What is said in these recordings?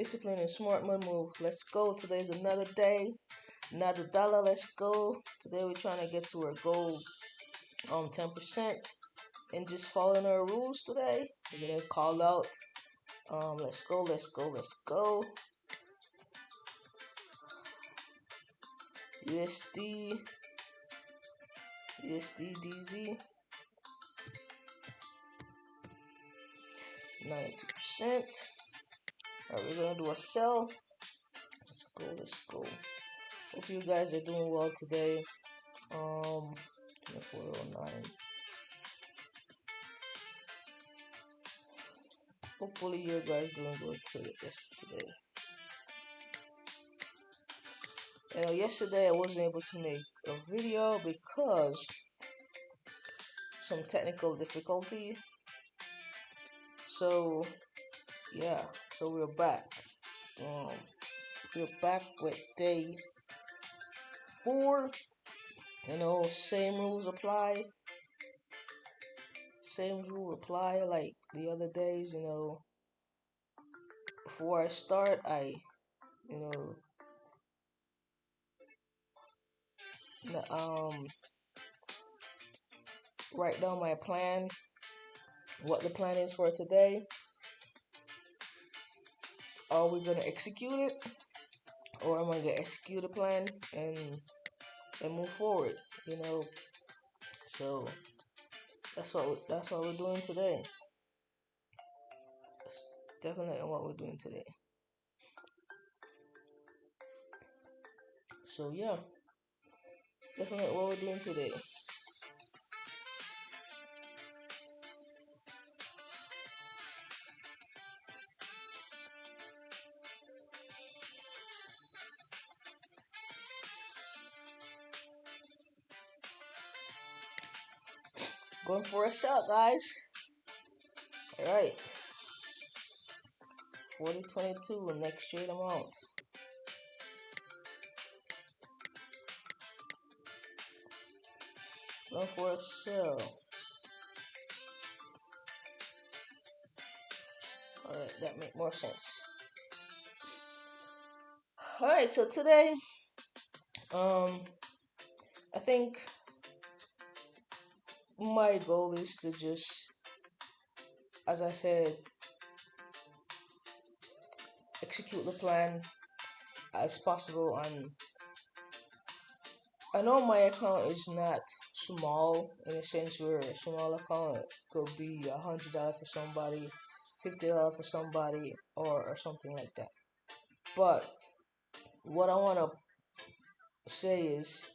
Discipline and smart money move. Let's go. Today's another day, another dollar. Let's go. Today we're trying to get to our goal 10% and just following our rules today. We're gonna call out. Let's go. Let's go. Let's go. USD, USD 92%. Alright, we're gonna do a sell. Let's go. Let's go. Hope you guys are doing well today. 2409. Hopefully you guys doing good today. Yesterday I wasn't able to make a video because some technical difficulty. So yeah, so we're back. We're back with day 4. Same rules apply. Same rule apply like the other days. Before I start, I write down my plan, what the plan is for today. Are we gonna execute it, or am I gonna execute a plan and move forward? So that's what we're doing today. That's definitely what we're doing today. So yeah, it's definitely what we're doing today. Going for a sell, guys. All right. 4022 next trade amount. Going for a sell. Alright, that makes more sense. Alright, so today, I think my goal is to just, as I said, execute the plan as possible. And I know my account is not small in a sense where a small account could be $100 for somebody, $50 for somebody, or something like that. But what I want to say is,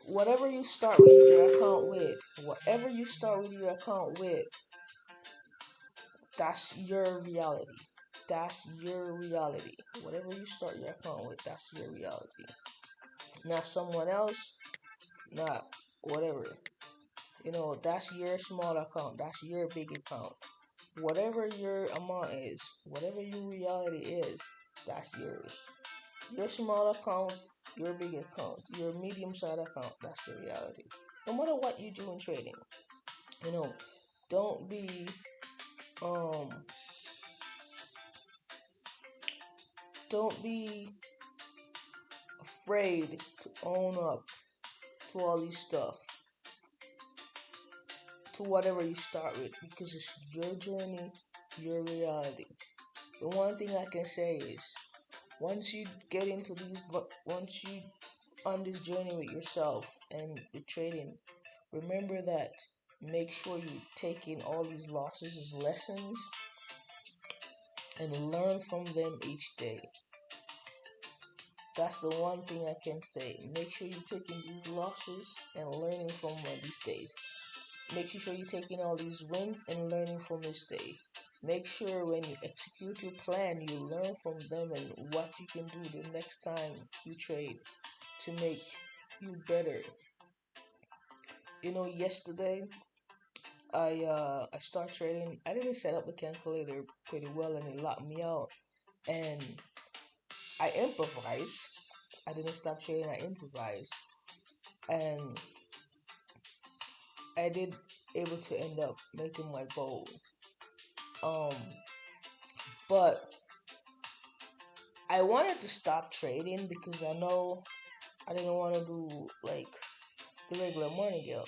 whatever you start with your account with, that's your reality. That's your reality. Whatever you start your account with, that's your reality. Not someone else, not whatever. That's your small account. That's your big account. Whatever your amount is, whatever your reality is, that's yours. Your small account, your big account, your medium-sized account, that's your reality. No matter what you do in trading, don't be don't be afraid to own up to all these stuff, to whatever you start with, because it's your journey, your reality. The one thing I can say is, once you on this journey with yourself and the trading, remember that. Make sure you take in all these losses as lessons and learn from them each day. That's the one thing I can say. Make sure you're taking these losses and learning from these days. Make sure you're taking all these wins and learning from this day. Make sure when you execute your plan, you learn from them and what you can do the next time you trade to make you better. Yesterday I started trading. I didn't set up the calculator pretty well, and it locked me out. And I improvised. I didn't stop trading. I improvised, and I did able to end up making my goal. But I wanted to stop trading because I know I didn't want to do like the regular martingale,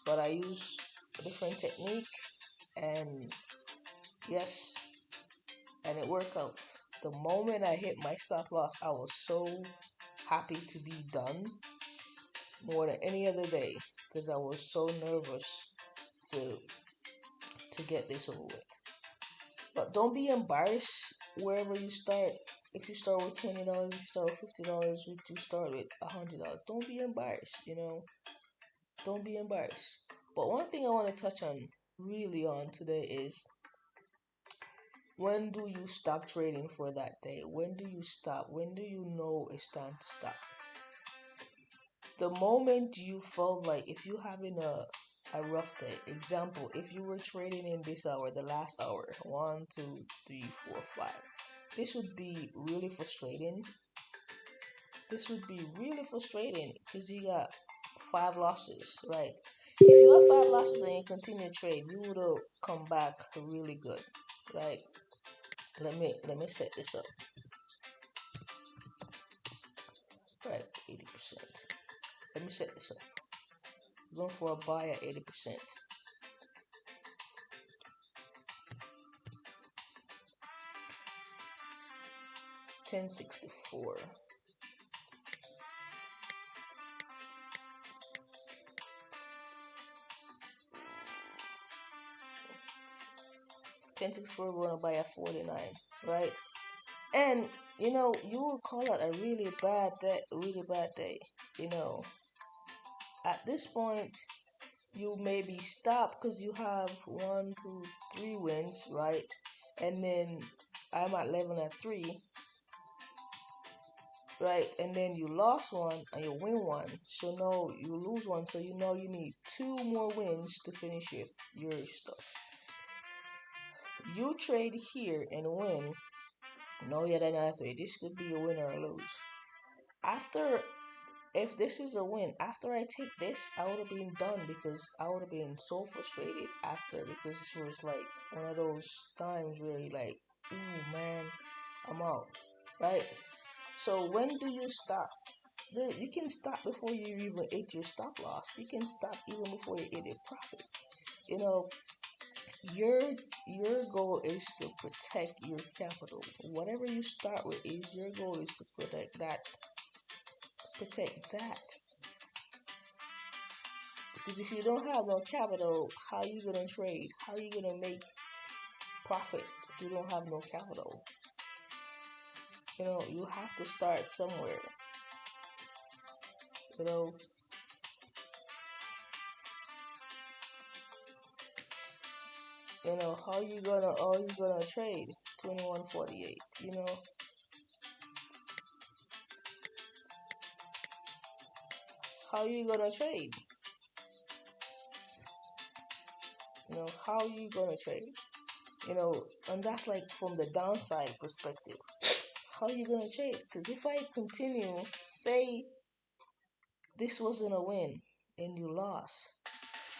but I use a different technique, and yes, and it worked out. The moment I hit my stop loss, I was so happy to be done more than any other day because I was so nervous to to get this over with. But don't be embarrassed wherever you start. If you start with $20, if you start with $50, if you start with $100, don't be embarrassed. Don't be embarrassed. But one thing I want to touch on really on today is, when do you stop trading for that day? When do you stop? When do you know it's time to stop? The moment you felt like, if you're having a rough day, example, if you were trading in this hour, the last hour, 1, 2, 3, 4, 5, this would be really frustrating. This would be really frustrating because you got 5 losses, right? If you have 5 losses and you continue to trade, you would have come back really good, right? Let me set this up. Right, 80%. Let me set this up. Going for a buy at 80%. 1064. 1064, we're gonna buy at 49, right? And you will call it a really bad day. You know, at this point, you maybe stop because you have 1, 2, 3 wins, right? And then I'm at 11 at 3, right? And then you lost one and you win one. So no, you lose one. So you need 2 more wins to finish your stuff. You trade here and win. No, yet another 3. This could be a win or a lose. After, if this is a win, after I take this, I would have been done because I would have been so frustrated after, because this was like one of those times where you like, ooh man, I'm out, right? So when do you stop? You can stop before you even hit your stop loss. You can stop even before you hit your profit. You know, your your goal is to protect your capital. Whatever you start with, is your goal is to protect that. Protect that. Because if you don't have no capital, how are you gonna trade? How are you gonna make profit if you don't have no capital? You have to start somewhere. You know, how you gonna trade 2148? How you gonna trade? How you gonna trade? And that's like from the downside perspective. How you gonna trade? Because if I continue, say this wasn't a win and you lost,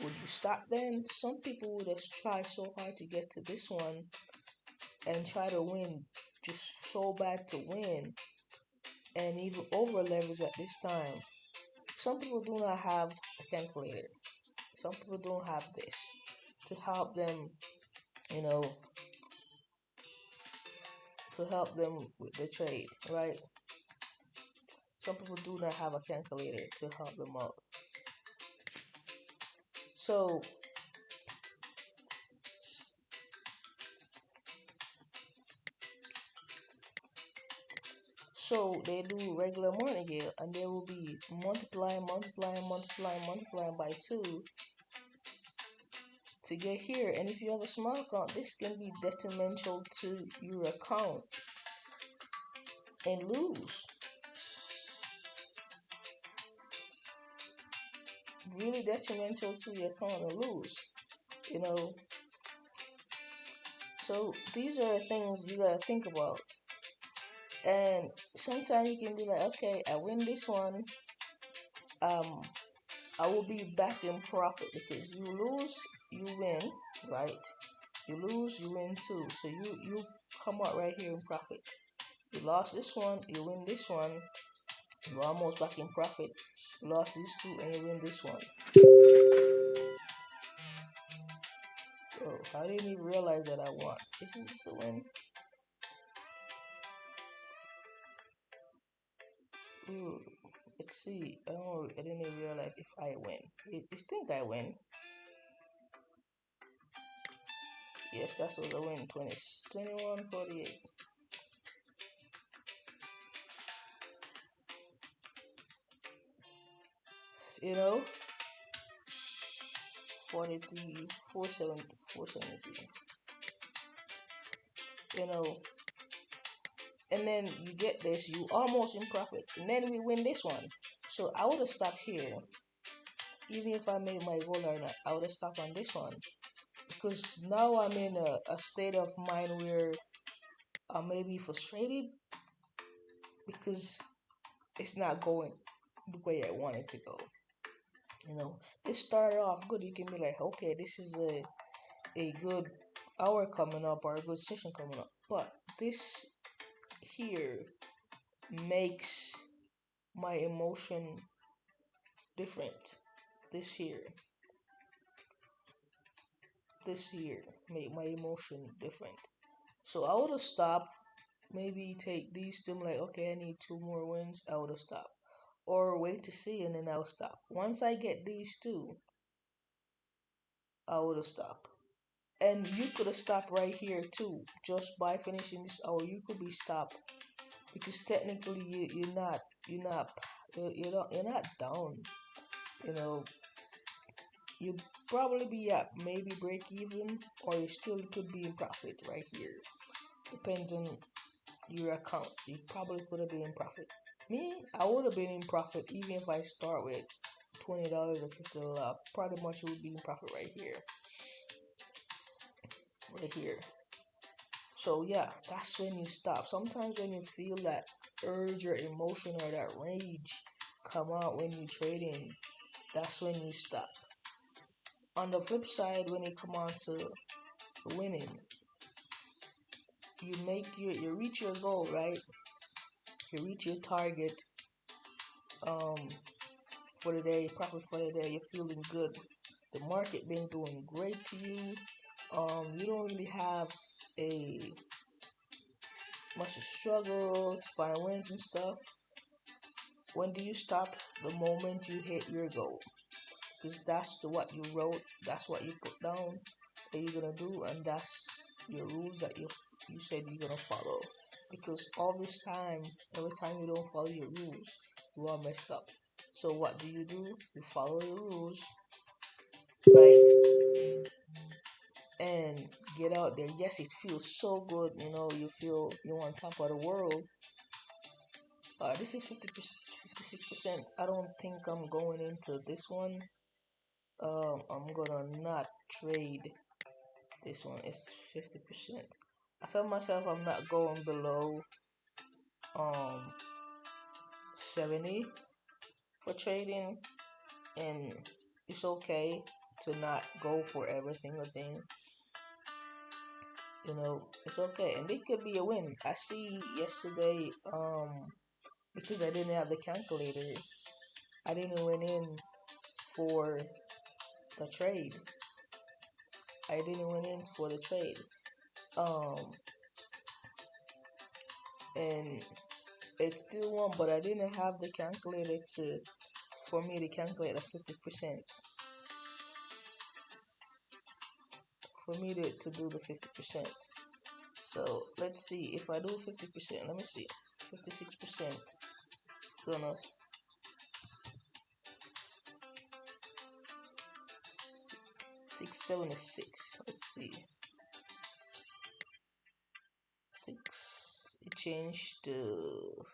would you stop then? Some people would have tried so hard to get to this one and try to win, just so bad to win, and even over leverage at this time. Some people do not have a calculator. Some people don't have this to help them, you know, to help them with the trade, right? Some people do not have a calculator to help them out. So, they do regular martingale, and they will be multiplying, multiplying, multiplying, multiplying by 2 to get here. And if you have a small account, this can be detrimental to your account and lose. Really detrimental to your account and lose. You know, so these are things you gotta think about. And sometimes you can be like, okay, I win this one. I will be back in profit, because you lose, you win, right? You lose, you win too. So you come out right here in profit. You lost this one, you win this one. You're almost back in profit. You lost these two and you win this one. Oh, I didn't even realize that I won. This is just a win. Ooh, let's see. Oh, I didn't even realize if I win. You think I win? Yes, that was a win. 20, 21.48. You know, 43, 473. You know, and then you get this, you almost in profit, and then we win this one. So I would have stopped here, even if I made my goal or not. I would have stopped on this one because now I'm in a state of mind where I may be frustrated because it's not going the way I want it to go. You know, this started off good. You can be like, okay, this is a good hour coming up or a good session coming up, but this here makes my emotion different. This here, this here make my emotion different. So I would have stopped, maybe take these two, like, okay, I need two more wins. I would have stopped, or wait to see, and then I'll stop. Once I get these two, I would have stopped. And you could have stopped right here too, just by finishing this hour. You could be stopped because technically you're not down. You know, you probably be at maybe break even, or you still could be in profit right here. Depends on your account. You probably could have been in profit. Me, I would have been in profit even if I start with $20 or $50. Pretty much would be in profit right here, right here. So yeah, that's when you stop. Sometimes when you feel that urge or emotion or that rage come out when you trading, that's when you stop. On the flip side, when you come on to winning, you reach your goal, right? You reach your target um for the day, profit for the day, you're feeling good. The market been doing great to you. You don't really have a much struggle to find wins and stuff. When do you stop? The moment you hit your goal, because that's what you wrote, that's what you put down that you're gonna do, and that's your rules that you said you're gonna follow. Because all this time, every time you don't follow your rules, you are messed up. So what do? You follow your rules, right? And get out there. Yes, it feels so good. You know, you feel you're on top of the world. This is 50%, 56%. I don't think I'm going into this one. I'm gonna not trade this one. It's 50%. I tell myself I'm not going below um 70 for trading, and it's okay to not go for every single thing. You know, it's okay, and it could be a win. I see yesterday, because I didn't have the calculator, I didn't went in for the trade. I didn't went in for the trade. Um, and it still won, but I didn't have the calculator to for me to calculate the 50%. For me to do the 50%. So let's see if I do 50%. Let me see. 56% gonna 676. Let's see. 6 it changed to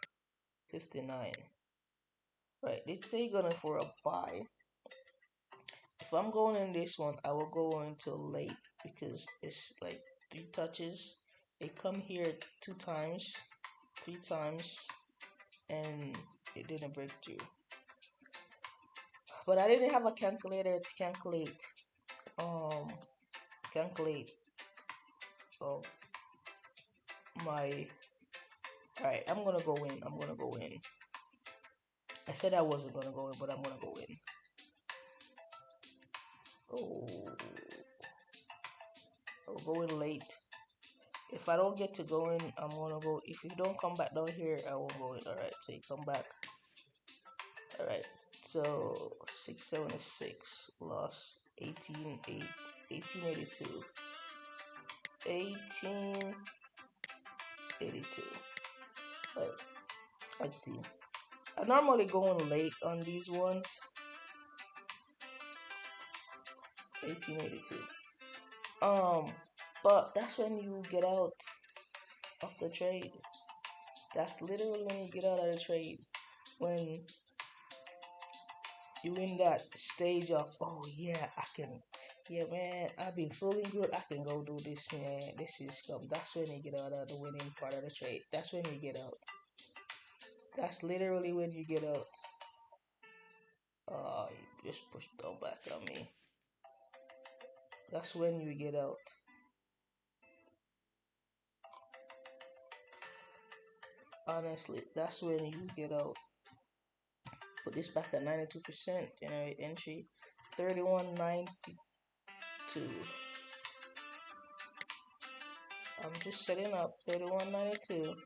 59. Right, they say gonna for a buy. If I'm going in this one, I will go until late because it's like 3 touches. They come here 2 times, 3 times, and it didn't break through. But I didn't have a calculator to calculate um calculate of my. Alright, I'm gonna go in. I'm gonna go in. I said I wasn't gonna go in, but I'm gonna go in. Oh, I'll go in late. If I don't get to go in, I'm gonna go. If you don't come back down here, I won't go in. Alright, so you come back. Alright, so 676 lost 1882. 1882. Right, let's see. I normally go in late on these ones. 1882. But that's when you get out of the trade. That's literally when you get out of the trade. When you in that stage of, oh yeah, I can, yeah man, I've been feeling good. I can go do this. Man, this is come. That's when you get out of the winning part of the trade. That's when you get out. That's literally when you get out. You just push down back on me. That's when you get out. Honestly, that's when you get out. Put this back at 92%. Generate entry 3192. I'm just setting up 3192.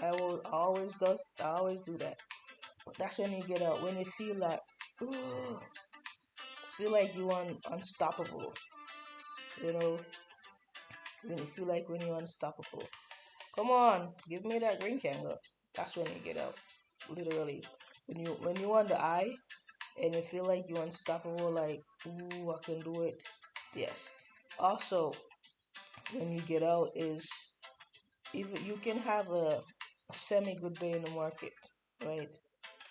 I always do that. But that's when you get out. When you feel like, ugh, feel like you are unstoppable. You know, when you feel like when you're unstoppable. Come on, give me that green candle. That's when you get out. Literally, when you on the eye and you feel like you're unstoppable, like ooh, I can do it. Yes. Also, when you get out is even you can have a semi good day in the market, right?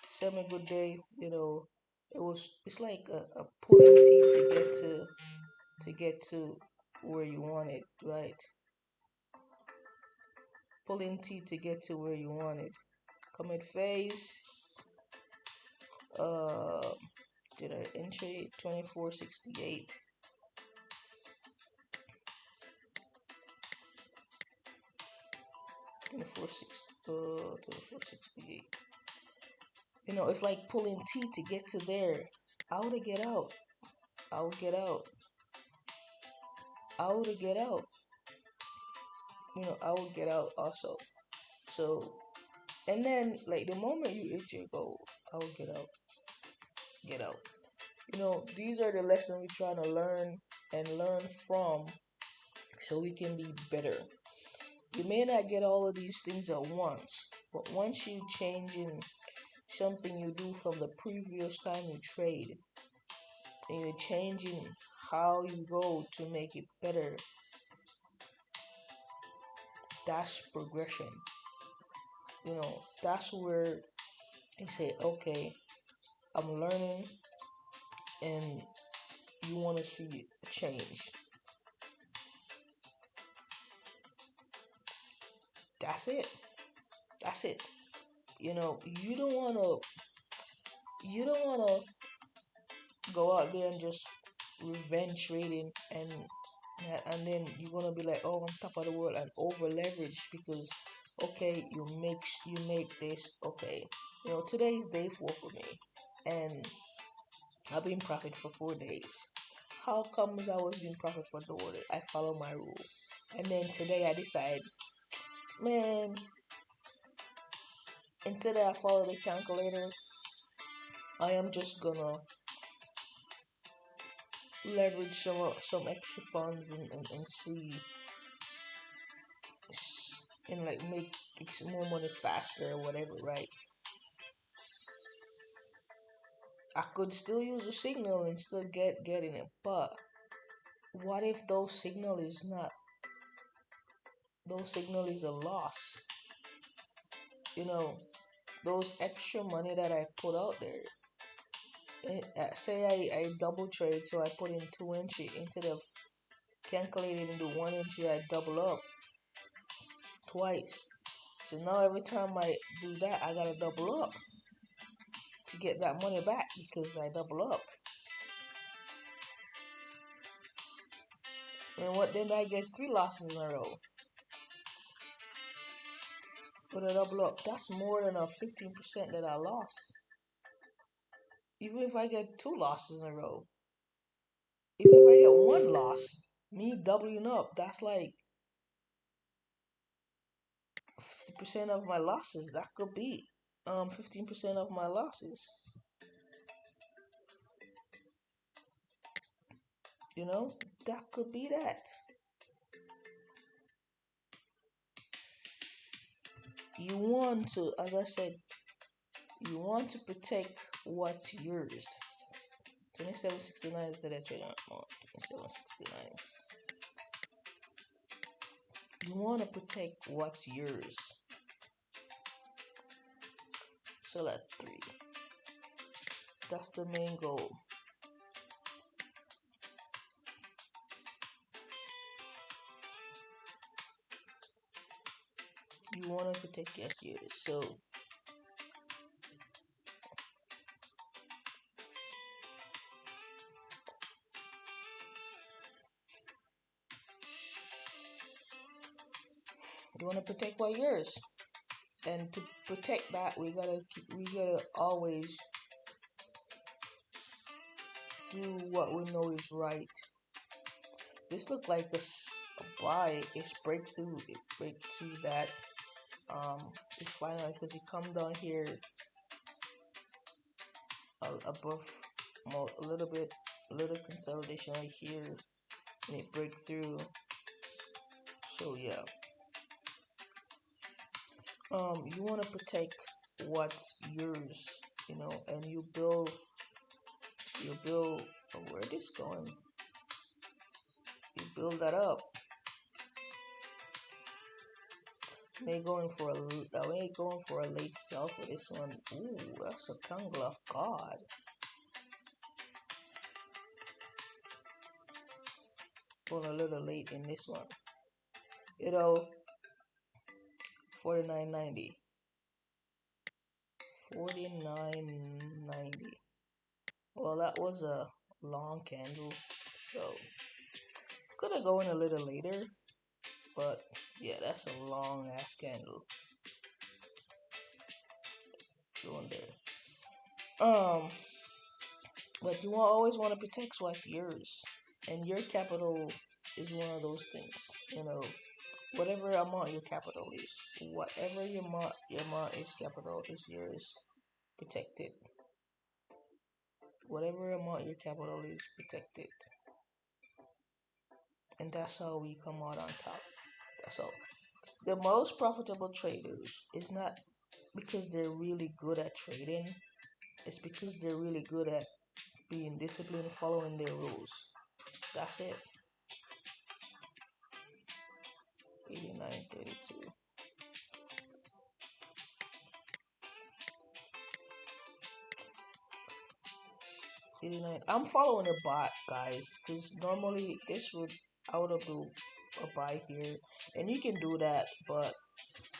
Semi good day, it's like a pulling teeth to get to where you want it, right? Pulling teeth to get to where you want it. Commit phase, uh, did I entry 2468? 2468. It's like pulling teeth to get to there. I would get out. I would get out. I would get out. I would get out also. So, and then like the moment you hit your goal, I would get out. Get out. These are the lessons we're trying to learn and learn from so we can be better. You may not get all of these things at once, but once you change in something you do from the previous time you trade, and you're changing how you go to make it better, that's progression. That's where you say, okay, I'm learning, and you want to see a change. That's it. That's it. You don't want to go out there and just revenge trading, and then you're gonna be like, oh, I'm top of the world and over leverage because okay, you make this. Okay, today is day 4 for me, and I've been profit for 4 days. How comes I was in profit for the order? I follow my rule, and then today I decide, man, instead of I follow the calculator, I am just gonna leverage some extra funds and see and like make more money faster or whatever, right? I could still use a signal and still getting it, but what if those signal is a loss? You know, those extra money that I put out there. Say I double trade, so I put in 2 entry instead of calculating into 1 entry. I double up twice. So now every time I do that, I gotta double up to get that money back because I double up. And what then I get 3 losses in a row with a double up. That's more than a 15% that I lost. Even if I get 2 losses in a row. Even if I get 1 loss, me doubling up, that's like 50% of my losses. That could be 15% of my losses. You know, that could be that. You want to, as I said, you want to protect what's yours. 2769 is that I trade on 2769. You want to protect what's yours. Sell at 3. That's the main goal. You want to protect what's yours. So you want to protect what's yours. And to protect that, we gotta always do what we know is right. This looked like a buy. It's breakthrough. It breakthrough that. It's finally because it come down here above a little bit, a little consolidation right here, and it break through. So yeah. You want to protect what's yours, and you build. Oh, where this going? You build that up. May going for a late sell for this one. Ooh, that's a tangle of God. Going a little late in this one. 49.90. 49.90. Well, that was a long candle, so could have gone a little later, but yeah, that's a long ass candle going there. But you always want to protect what's yours, and your capital is one of those things. Whatever amount your capital is, whatever your amount is capital is yours. Protect it. Whatever amount your capital is, protect it, and that's how we come out on top. That's all. The most profitable traders is not because they're really good at trading. It's because they're really good at being disciplined, following their rules. That's it. 89.32. 89. I'm following a bot, guys, because normally I would have do a buy here, and you can do that, but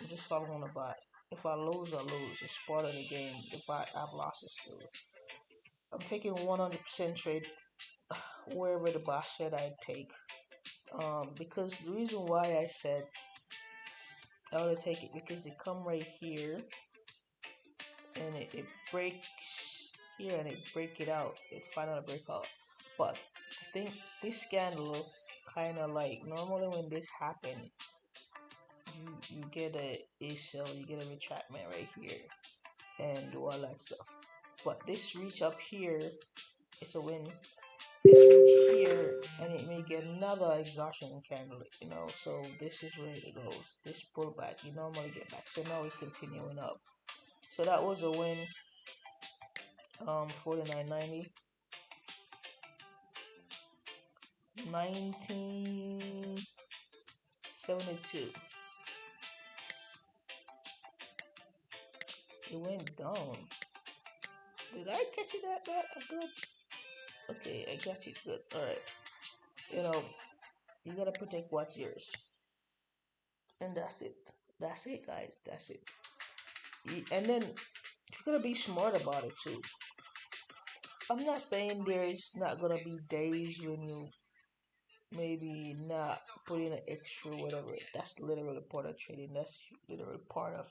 I'm just following a bot. If I lose, I lose. It's part of the game. The bot, I've losses still. I'm taking 100% trade wherever the bot said I'd take. Because the reason why I said I would take it because they come right here and it breaks here and it break it out. It finally break out. But this scandal kind of like normally when this happen, you get a sell, you get a retractment right here, and do all that stuff. But this reach up here, it's a win. This reach here, and it may get another exhaustion candle. So this is where it goes. This pullback, you normally get back. So now we're continuing up. So that was a win. 49.90. 1972. It went down. Did I catch it that bad? Good. Okay, I got you good. Alright. You gotta protect what's yours. And that's it. That's it, guys. That's it. And then you gotta be smart about it too. I'm not saying there's not gonna be days when maybe not put in an extra whatever. That's literally part of trading. That's literally part of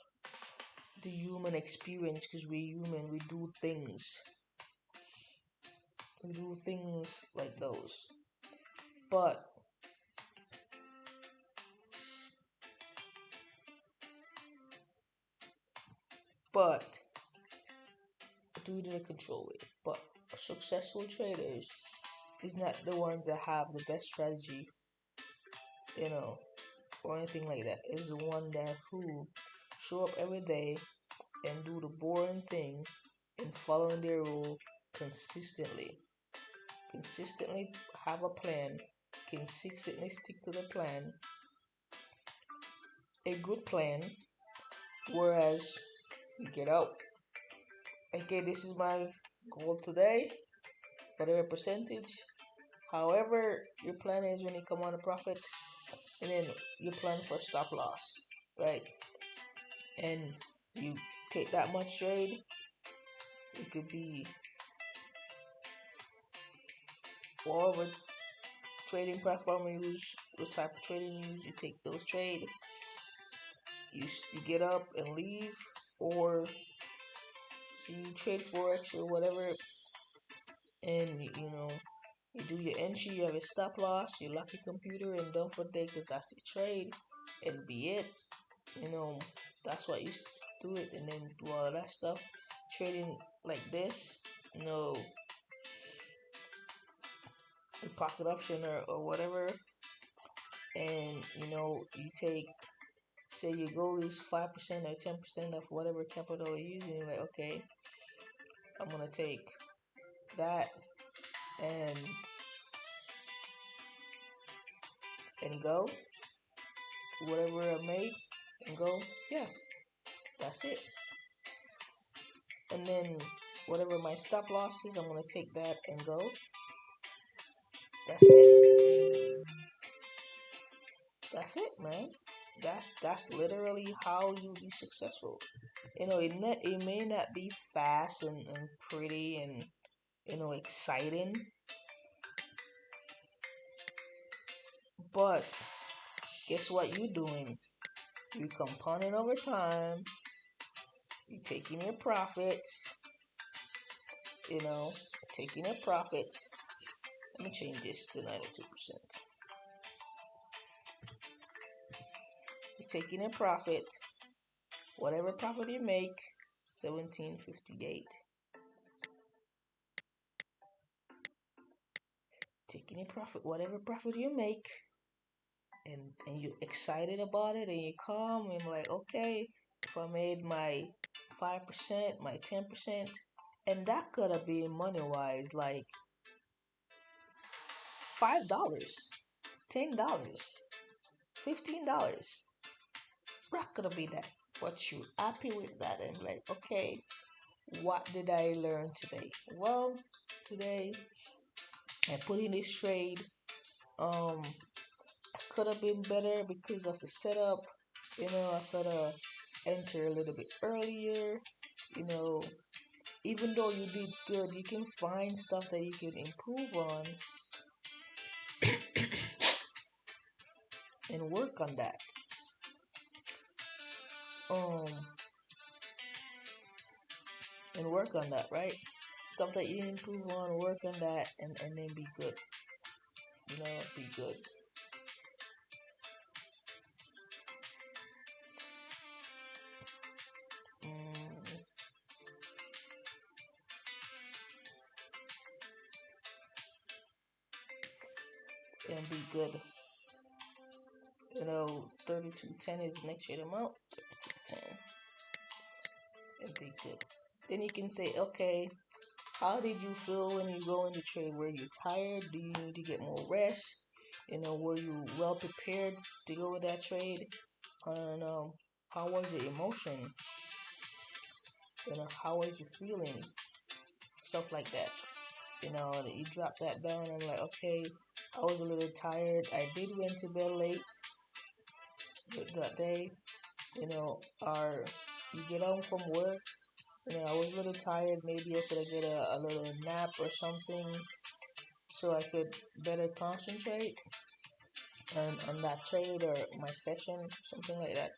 the human experience because we're human. We do things like those. But but do it in a control way. But successful traders is not the ones that have the best strategy, you know, or anything like that. It's the one that who show up every day and do the boring thing and following their rule consistently. Consistently have a plan, consistently stick to the plan, a good plan, whereas you get out. Okay, this is my goal today, whatever percentage. However, your plan is when you come on a profit, and then you plan for stop loss, right? And you take that much trade. It could be whatever trading platform you use, what type of trading you use. You take those trade. You get up and leave, or so you trade forex or whatever, and you do your entry. You have a stop loss. You lock your computer and done for the day because that's your trade, and be it. You know, that's what you do it, and then do all of that stuff. Trading like this, you know, a pocket option or whatever, and you take, say your goal is 5% or 10% of whatever capital you're using. You're like, okay, I'm gonna take that and go whatever I made and go, yeah, that's it. And then whatever my stop loss is, I'm gonna take that and go. That's it. That's it, man. That's literally how you be successful. It may not be fast and pretty and exciting, but guess what you doing? You compounding over time. You taking your profits. You know, taking your profits. Let me change this to 92%. You're taking a profit. Whatever profit you make, 1758. Taking a profit, whatever profit you make, and you're excited about it, and you're calm and like, okay, if I made my 5%, my 10%, and that could have been money wise like $5, $10, $15. That could have been that. But you're happy with that and like, okay, what did I learn today? Well, today I put in this trade. Could have been better because of the setup. I could have entered a little bit earlier. You know, even though you did good, you can find stuff that you can improve on and work on that. Um, and work on that, right? Stuff that you improve on, work on that, and then be good. Be good. Mm, and be good. 3210 is next year amount. 3210 and be good. Then you can say, okay, how did you feel when you go into trade? Were you tired? Do you need to get more rest? Were you well prepared to go with that trade? And how was your emotion? How was you feeling? Stuff like that. You drop that down and like, okay, I was a little tired. I did went to bed late that day. Or you get home from work. I was a little tired. Maybe I could get a little nap or something so I could better concentrate. on that trade or my session, something like that.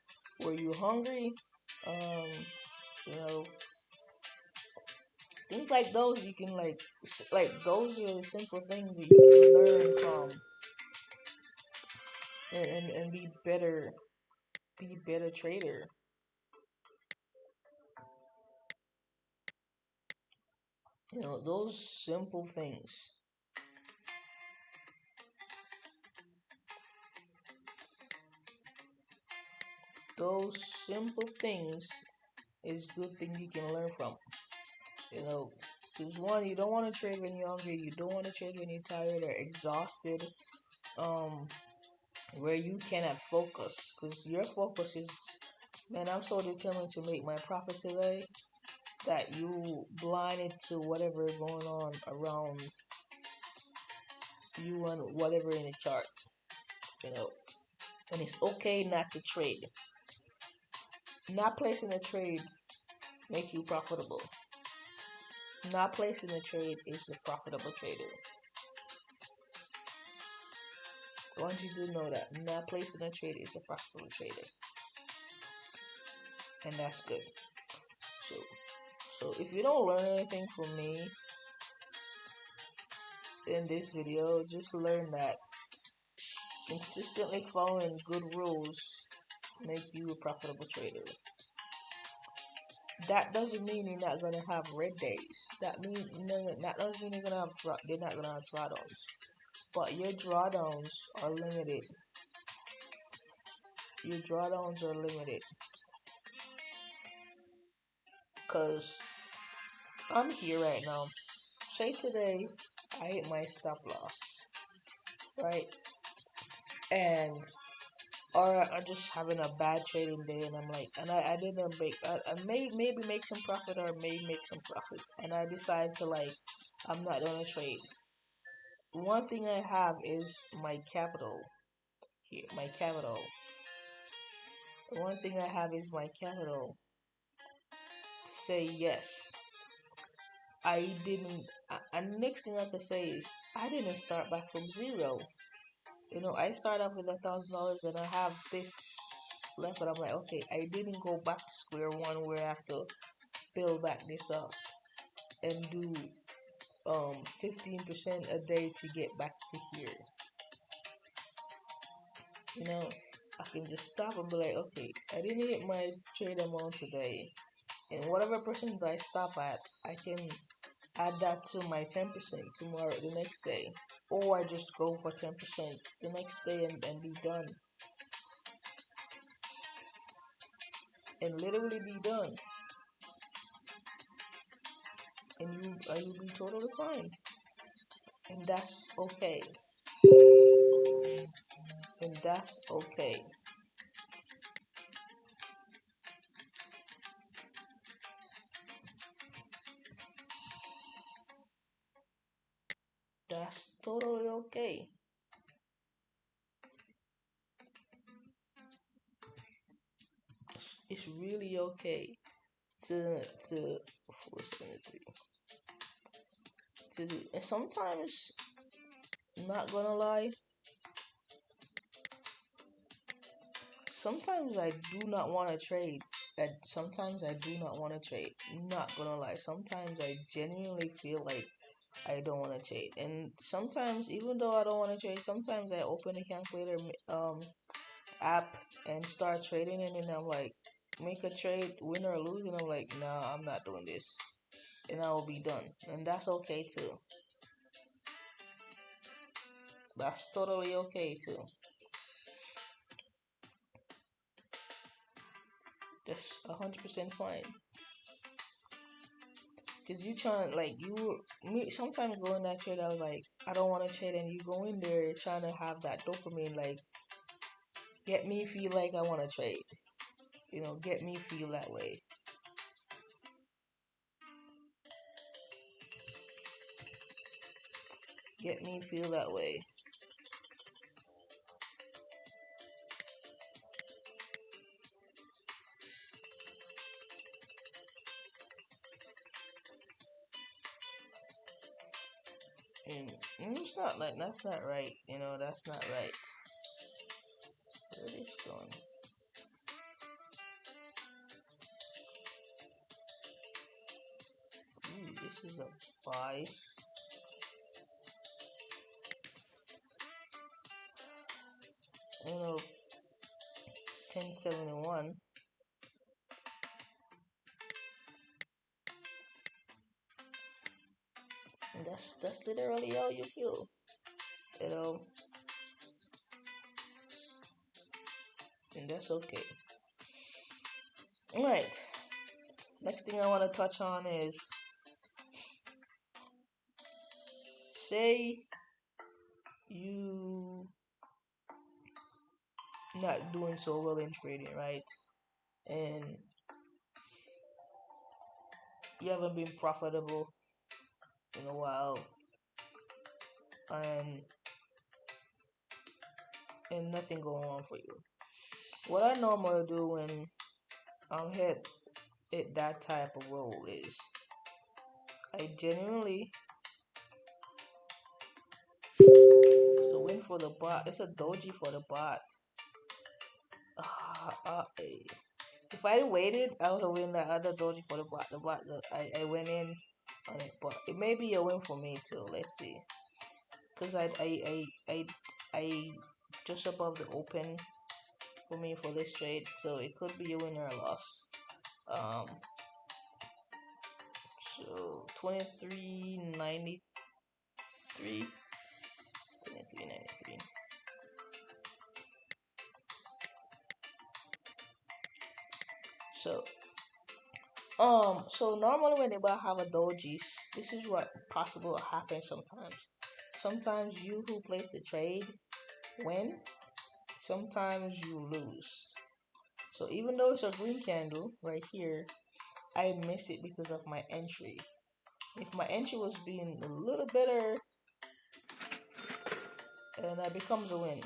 Were you hungry? Um, you know, things like those you can like those are the simple things that you can learn from and be better trader. Those simple things. Those simple things is good thing you can learn from. You know, because one, you don't want to trade when you're hungry. You don't want to trade when you're tired or exhausted. Um, where you cannot focus, because your focus is, man, I'm so determined to make my profit today that you blinded to whatever going on around you and whatever in the chart. You know, and it's okay not to trade. Not placing a trade make you profitable. Not placing a trade is a profitable trader. I want you to know that not placing a trade is a profitable trader, and that's good. So, so if you don't learn anything from me in this video, just learn that consistently following good rules make you a profitable trader. That doesn't mean you're not gonna have red days. That doesn't mean they're not gonna have drawdowns. But your drawdowns are limited. Your drawdowns are limited. Cause I'm here right now. Say today I hit my stop loss, right? And or I'm just having a bad trading day, and I'm like, and I didn't make, I may maybe make some profit or may make some profit, and I decide to like, I'm not gonna trade. One thing I have is my capital here, my capital. One thing I have is my capital to say yes. I didn't. And next thing I can say is I didn't start back from zero. I start off with $1,000 and I have this left, and I'm like, okay, I didn't go back to square one where I have to build back this up and do 15% a day to get back to here. I can just stop and be like, okay, I didn't hit my trade amount today, and whatever percent I stop at, I can add that to my 10% tomorrow, the next day, or I just go for 10% the next day and be done, and literally be done, and you'll be totally fine, and that's okay, and that's okay. That's totally okay. It's really okay to 473 to do. And sometimes, not gonna lie, sometimes I do not want to trade. And sometimes I do not want to trade. Not gonna lie, sometimes I genuinely feel like I don't want to trade. And sometimes, even though I don't want to trade, sometimes I open the calculator app and start trading, and then I'm like, make a trade, win or lose, and I'm like, nah, I'm not doing this, and I will be done, and that's okay too. That's totally okay too. That's 100% fine. Cause you trying like you me sometimes go in that trade. I was like, I don't want to trade, and you go in there trying to have that dopamine, like get me feel like I want to trade. Get me feel that way. Get me feel that way. And it's not like that's not right. That's not right. Where is gone? Ooh, this is a buy. You know, 1071. And that's literally how you feel. You know, and that's okay. Alright. Next thing I want to touch on is, say you not doing so well in trading, right? And you haven't been profitable in a while, and nothing going on for you. What I normally do when I'm hit that type of role is I genuinely, it's a win for the bot. It's a doji for the bot. If I waited, I would have win that other doji for the bot. The bot that I went in on it, but it may be a win for me too. Let's see, cause I just above the open for me for this trade, so it could be a win or a loss. Um, so 23.93, 23.93. So so normally whenever I have a dojis, this is what possible happens sometimes. Sometimes you who place the trade win, sometimes you lose. So even though it's a green candle right here, I miss it because of my entry. If my entry was being a little better, then that becomes a win.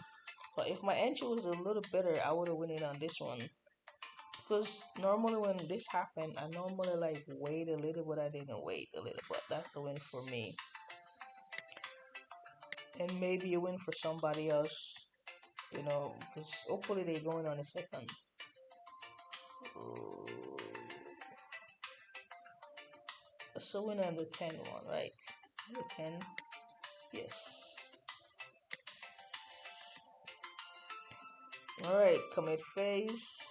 But if my entry was a little better, I would have won it on this one. Because normally when this happened, I normally like wait a little, but I didn't wait a little. But that's a win for me, and maybe a win for somebody else. You know, because hopefully they're going on a second. So win on the 10 one, right? The 10, yes. All right, commit phase.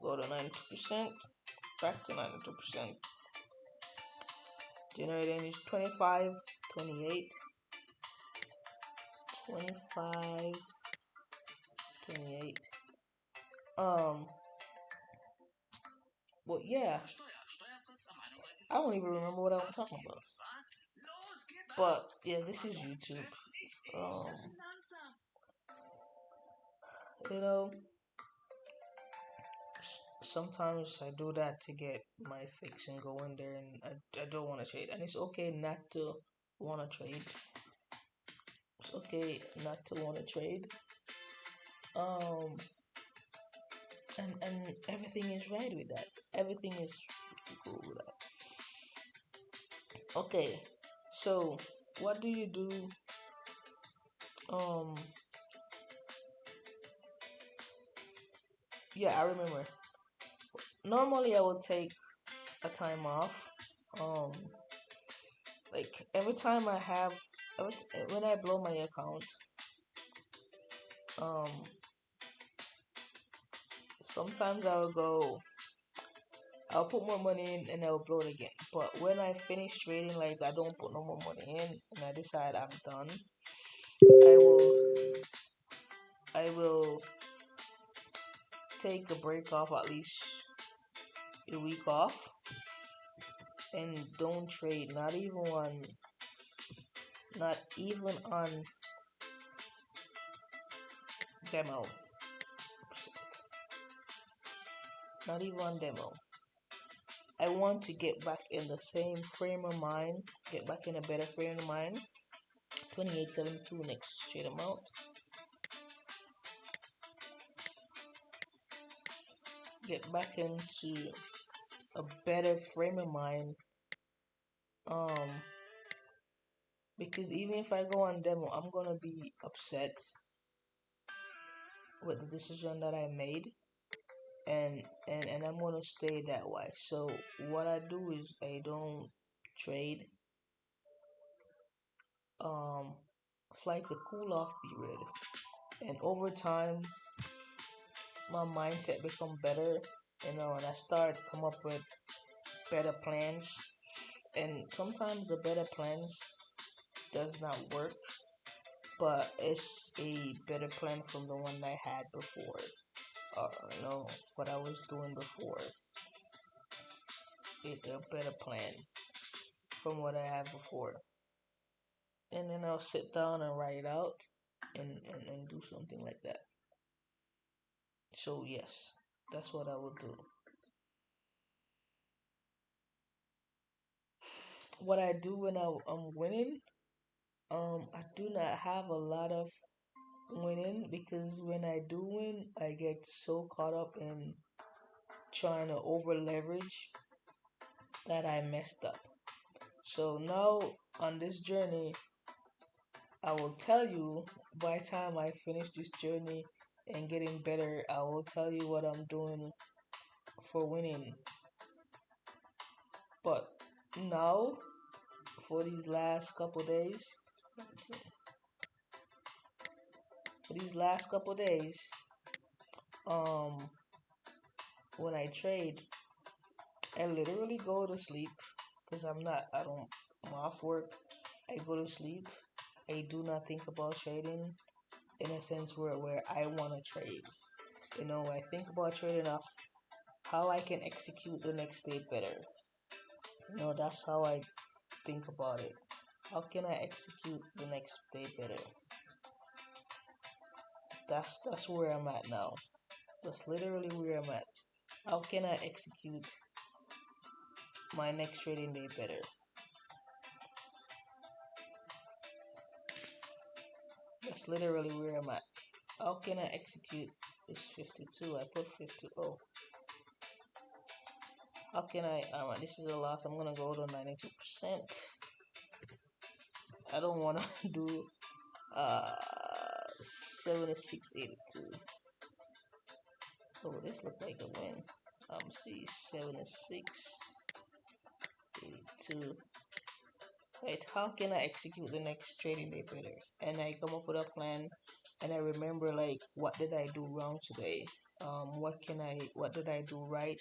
Go to 92%. Back to 92%. Generating is 25, 28, 25, 28. Well, yeah, I don't even remember what I was talking about. But yeah, this is YouTube. Um, you know, sometimes I do that to get my fix and go in there, and I don't want to trade. And it's okay not to want to trade. It's okay not to want to trade. Um, and everything is right with that. Everything is cool with that. Okay, so what do you do? Um, yeah, I remember. Normally, I would take a time off. Um, like every time I have, when I blow my account, um, sometimes I'll put more money in and I'll blow it again. But when I finish trading, like I don't put no more money in, and I decide I'm done, I will, I will take a break off, at least a week off, and don't trade. Not even on demo. Not even on demo. I want to get back in the same frame of mind, get back in a better frame of mind. 28.72 next trade amount. Get back into a better frame of mind. Um, because even if I go on demo, I'm gonna be upset. with the decision that I made, and I'm gonna stay that way. So what I do is I don't trade. Um, it's like a cool off period, and over time, my mindset become better. And I start come up with better plans. And sometimes the better plans does not work, but it's a better plan from the one I had before. What I was doing before. It a better plan from what I had before. And then I'll sit down and write it out and do something like that. So yes, that's what I will do. What I do when I'm winning, I do not have a lot of winning because when I do win, I get so caught up in trying to over leverage that I messed up. So now on this journey, I will tell you by the time I finish this journey and getting better, I will tell you what I'm doing for winning. But now, for these last couple days, for these last couple days, um, when I trade, I literally go to sleep because I don't, I'm off work. I go to sleep. I do not think about trading in a sense where I want to trade. I think about trading off how I can execute the next day better. That's how I think about it. How can I execute the next day better? That's where I'm at now. That's literally where I'm at. How can I execute my next trading day better? That's literally where I'm at. How can I execute this 52? I put 50. Oh, how can I? This is a loss. I'm gonna go to 92%. I don't wanna do 76.82. Oh, this looked like a win. See 76.82. Right, how can I execute the next trading day better? And I come up with a plan, and I remember like what did I do wrong today? What did I do right?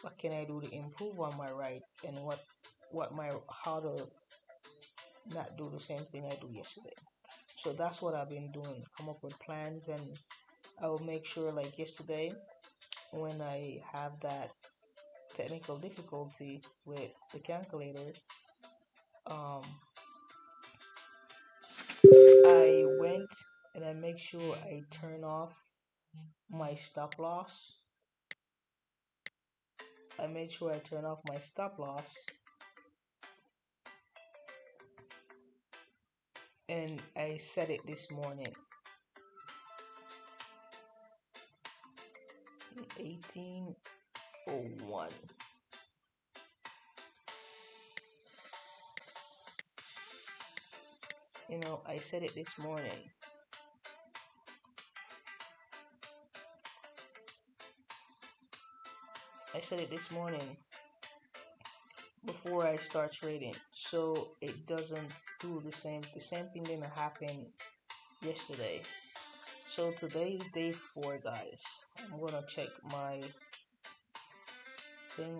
What can I do to improve on my right? And how to not do the same thing I do yesterday. So that's what I've been doing. Come up with plans, and I will make sure like yesterday when I have that technical difficulty with the calculator, um, I went and I make sure I turn off my stop loss. I made sure I turn off my stop loss, and I set it this morning. 1801. I set it this morning. I set it this morning before I start trading, so it doesn't do the same. The same thing didn't happen yesterday. So today is day 4, guys. I'm gonna check my thing.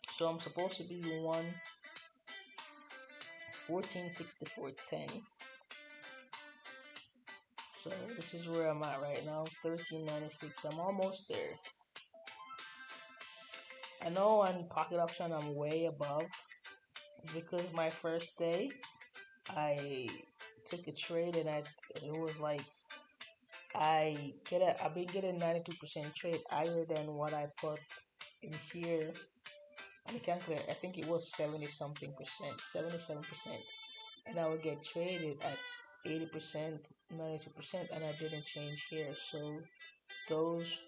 So I'm supposed to be 1 1464.10. So this is where I'm at right now, 1396. I'm almost there. I know on pocket option I'm way above. It's because my first day I took a trade, and it was like I've been getting 92% trade higher than what I put in here on the calculator. I think it was 70 something percent, 77%, and I would get traded at 80%, 92%, and I didn't change here. So those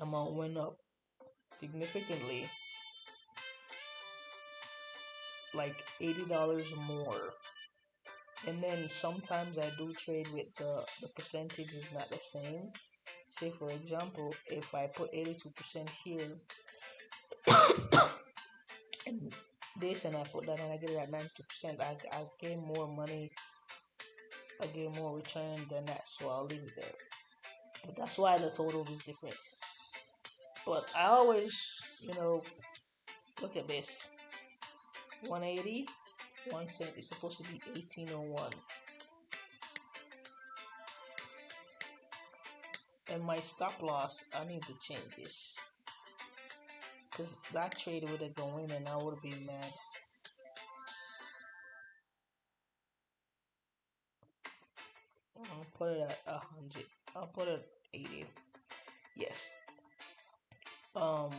amount went up significantly, like $80 more And then sometimes I do trade with the percentage is not the same. Say for example, if I put 82% here and this and I put that and I get it at 92%, I gain more money, I gain more return than that, so I'll leave it there. But that's why the total is different. But I always, look at this. 180, 1 cent is supposed to be 1801. And my stop loss, I need to change this. Because that trade would have gone in and I would have been mad. I'll put it at 100. I'll put it at 80. Yes. Um,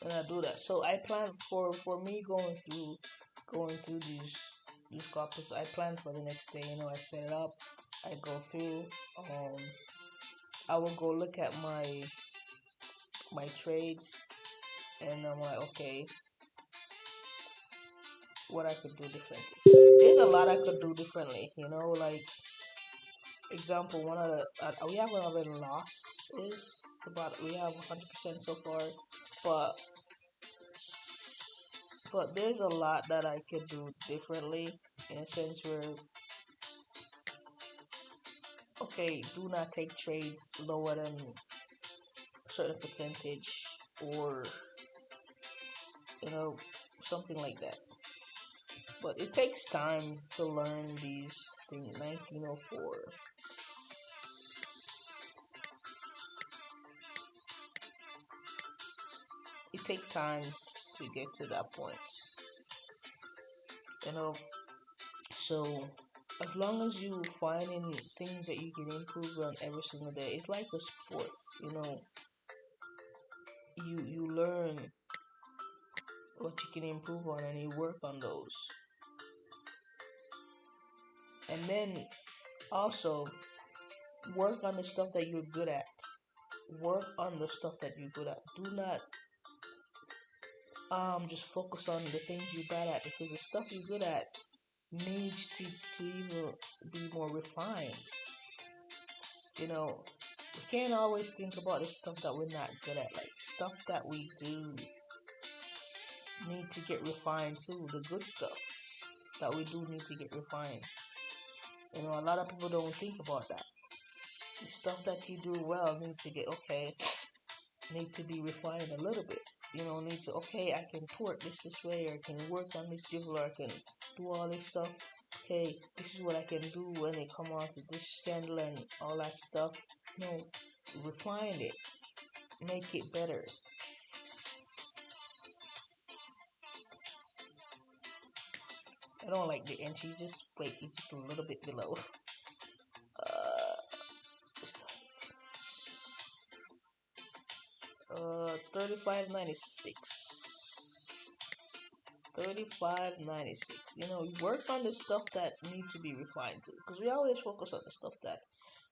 and I do that. So I plan for me going through these copies. I plan for the next day. I set it up. I go through. I will go look at my trades, and I'm like, okay, what I could do differently. There's a lot I could do differently. Like example, one of the we have another loss is about we have 100% so far, but there's a lot that I could do differently in a sense where okay, do not take trades lower than a certain percentage or something like that. But it takes time to learn these things. 1904. It takes time to get to that point. You know, so as long as you finding things that you can improve on every single day, it's like a sport. You learn what you can improve on and you work on those. And then also work on the stuff that you're good at. Work on the stuff that you're good at. Do not just focus on the things you're bad at, because the stuff you're good at needs to even be more refined. We can't always think about the stuff that we're not good at. Like stuff that we do need to get refined too. The good stuff that we do need to get refined. A lot of people don't think about that. The stuff that you do well need to be refined a little bit. Need to I can torque this way, or I can work on this jiggle, or I can do all this stuff. Okay, this is what I can do when it come on to this scandal and all that stuff. Refine it, make it better. I don't like the entry. Just wait, it's just a little bit below. 35.96. 35.96. You work on the stuff that need to be refined too, because we always focus on the stuff that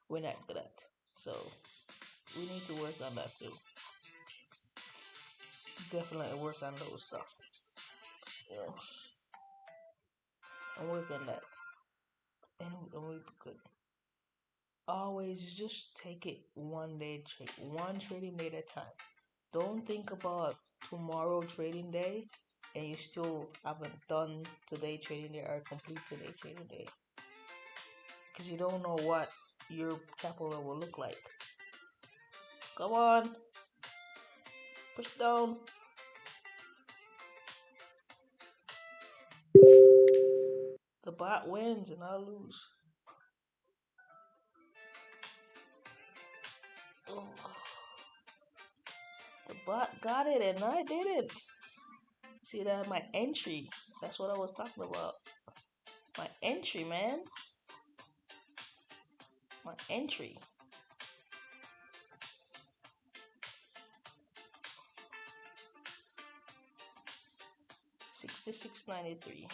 we're not good at. So we need to work on that too. Definitely work on those stuff. And work on that, and we'll be good. Always just take it one day, one trading day at a time. Don't think about tomorrow trading day and you still haven't done today trading day or complete today trading day, because you don't know what your capital will look like. Come on, push down. The bot wins and I lose. Oh. The bot got it and I didn't. See that? My entry. That's what I was talking about. My entry, man. My entry. 66.93.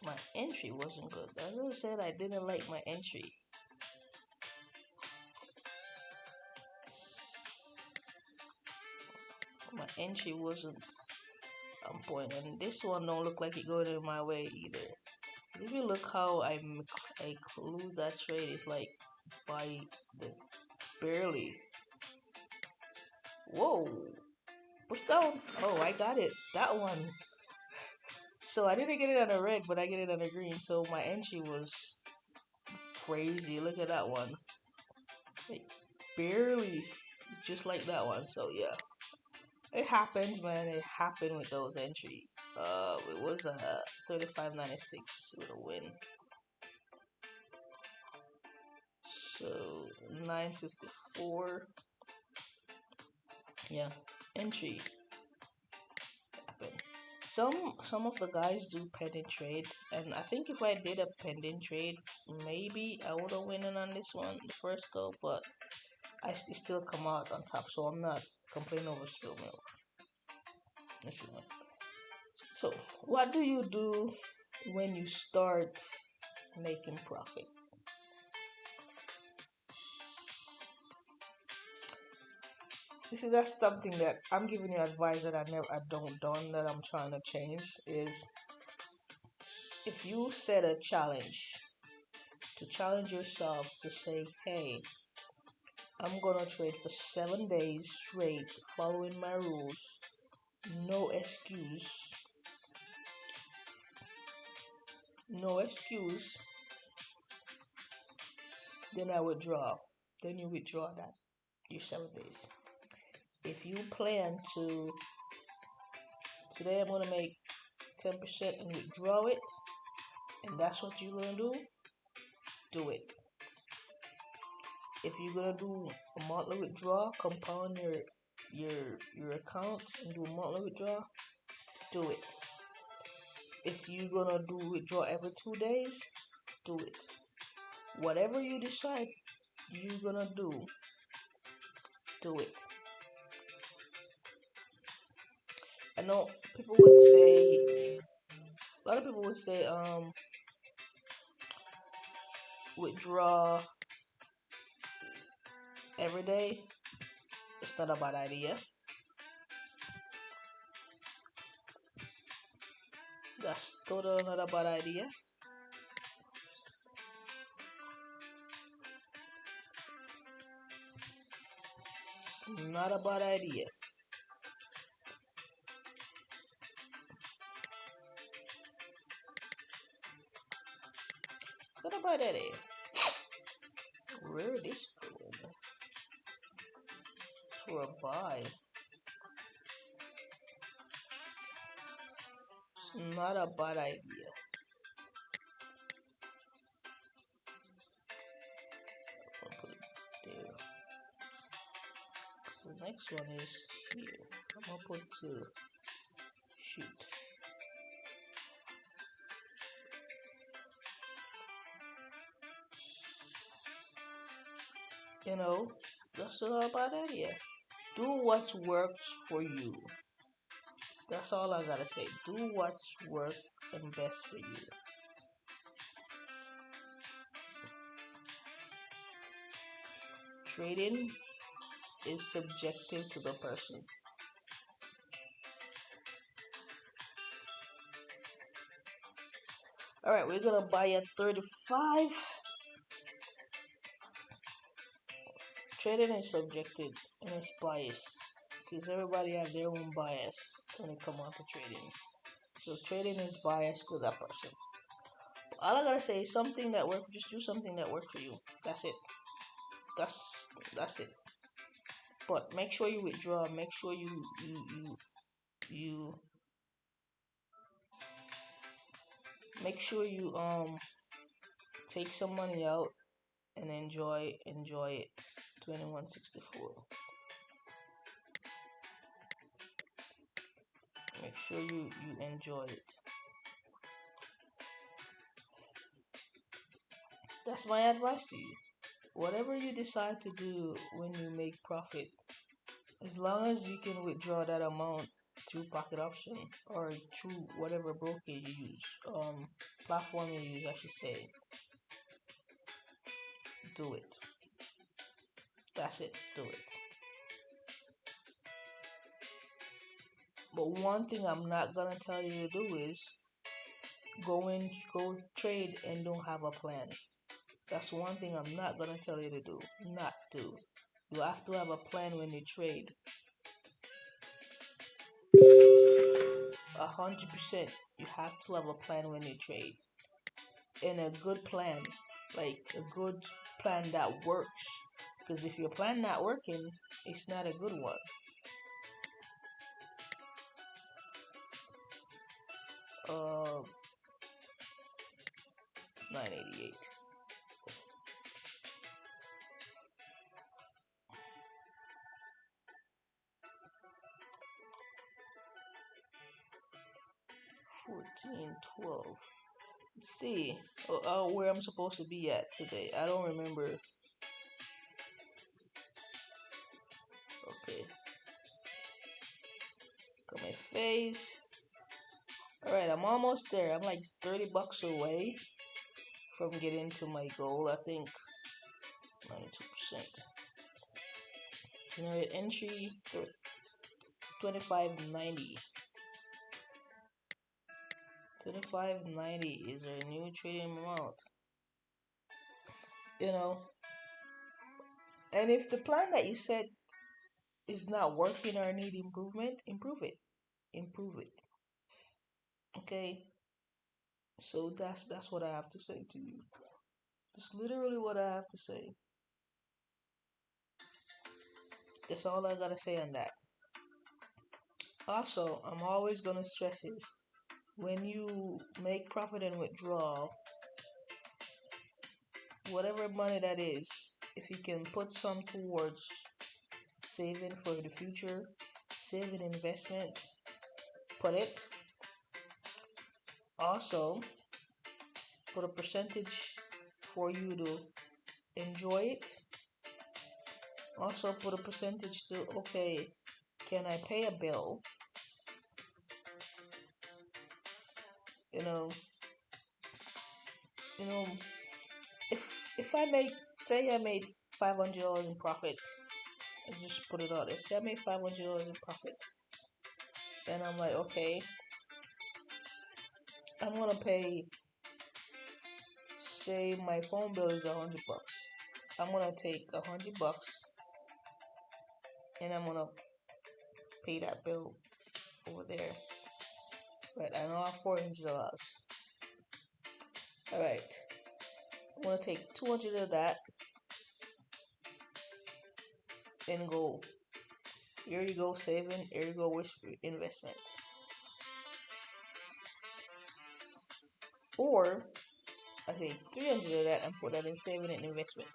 My entry wasn't good. As I said, I didn't like my entry. My entry wasn't on point, and this one don't look like it going in my way either. If you look how I lose that trade, it's like by the barely. Whoa, push down. Oh, I got it. That one. So I didn't get it on a red, but I get it on a green. So my entry was crazy. Look at that one. Like barely, just like that one. So yeah, it happens, man. It happened with those entry. It was a 35.96 with a win. So 954. Yeah, entry happened. Some of the guys do pending trade, and I think if I did a pending trade, maybe I would have won on this one the first go, but still come out on top. So I'm not complaining over spill milk. If you want. So what do you do when you start making profit? This is just something that I'm giving you advice that I don't done that I'm trying to change is if you set a challenge to challenge yourself to say, hey, I'm gonna trade for 7 days straight following my rules, no excuse, no excuse, then I withdraw. Then you withdraw that your 7 days. If you plan to today I'm gonna make 10% and withdraw it, and that's what you're gonna do it. If you're gonna do a monthly withdrawal, compound your account and do a monthly withdrawal, do it. If you're gonna do withdraw every 2 days, do it. Whatever you decide you're gonna do it. I know people would say a lot of people would say withdraw every day. It's not a bad idea. That's totally not a bad idea. It's not a bad idea. It's not a bad idea. Where this going? For a buy. It's not a bad idea. I'll put it there. The next one is here. I'm gonna put two. Shoot. You know, that's not a bad idea. Do what works for you. That's all I gotta say. Do what's work and best for you. Trading is subjective to the person. Alright, we're gonna buy at 35. Trading is subjective and it's biased. Because everybody have their own bias when it comes out to trading. So trading is biased to that person. All I gotta say is something that works. Just do something that works for you. That's it. That's it. But make sure you withdraw. Make sure you make sure you take some money out and enjoy it. 2164. Make sure you enjoy it. That's my advice to you. Whatever you decide to do when you make profit, as long as you can withdraw that amount through pocket option or through whatever broker you use, platform you use, I should say, do it. That's it. Do it. But one thing I'm not gonna tell you to do is go trade and don't have a plan. That's one thing I'm not gonna tell you to do. Not do. You have to have a plan when you trade. 100%. You have to have a plan when you trade. And a good plan, like a good plan that works. Because if your plan not working, it's not a good one. 988. $14, $12. Let's see where I'm supposed to be at today. I don't remember. Okay. Got my face. Alright, I'm almost there. I'm like $30 away from getting to my goal. I think 92%. Generate entry 2590. 2590 is our new trading amount. You know, and if the plan that you set is not working or need improvement, improve it. Improve it. Okay? So that's what I have to say to you. That's literally what I have to say. That's all I gotta say on that. Also, I'm always gonna stress is when you make profit and withdraw, whatever money that is, if you can put some towards saving for the future, saving investment, put it. Also, put a percentage for you to enjoy it. Also, put a percentage to, okay, can I pay a bill? You know, you know, if I make, say I made $500 in profit, I just put it out there. Say I made $500 in profit, and I'm like, okay, I'm gonna pay. Say my phone bill is $100. I'm gonna take $100 and I'm gonna pay that bill over there. Right, I know I have $400. All right, I'm gonna take 200 of that and go. Here you go, saving. Here you go with investment. Or I take 300 of that and put that in saving and investment.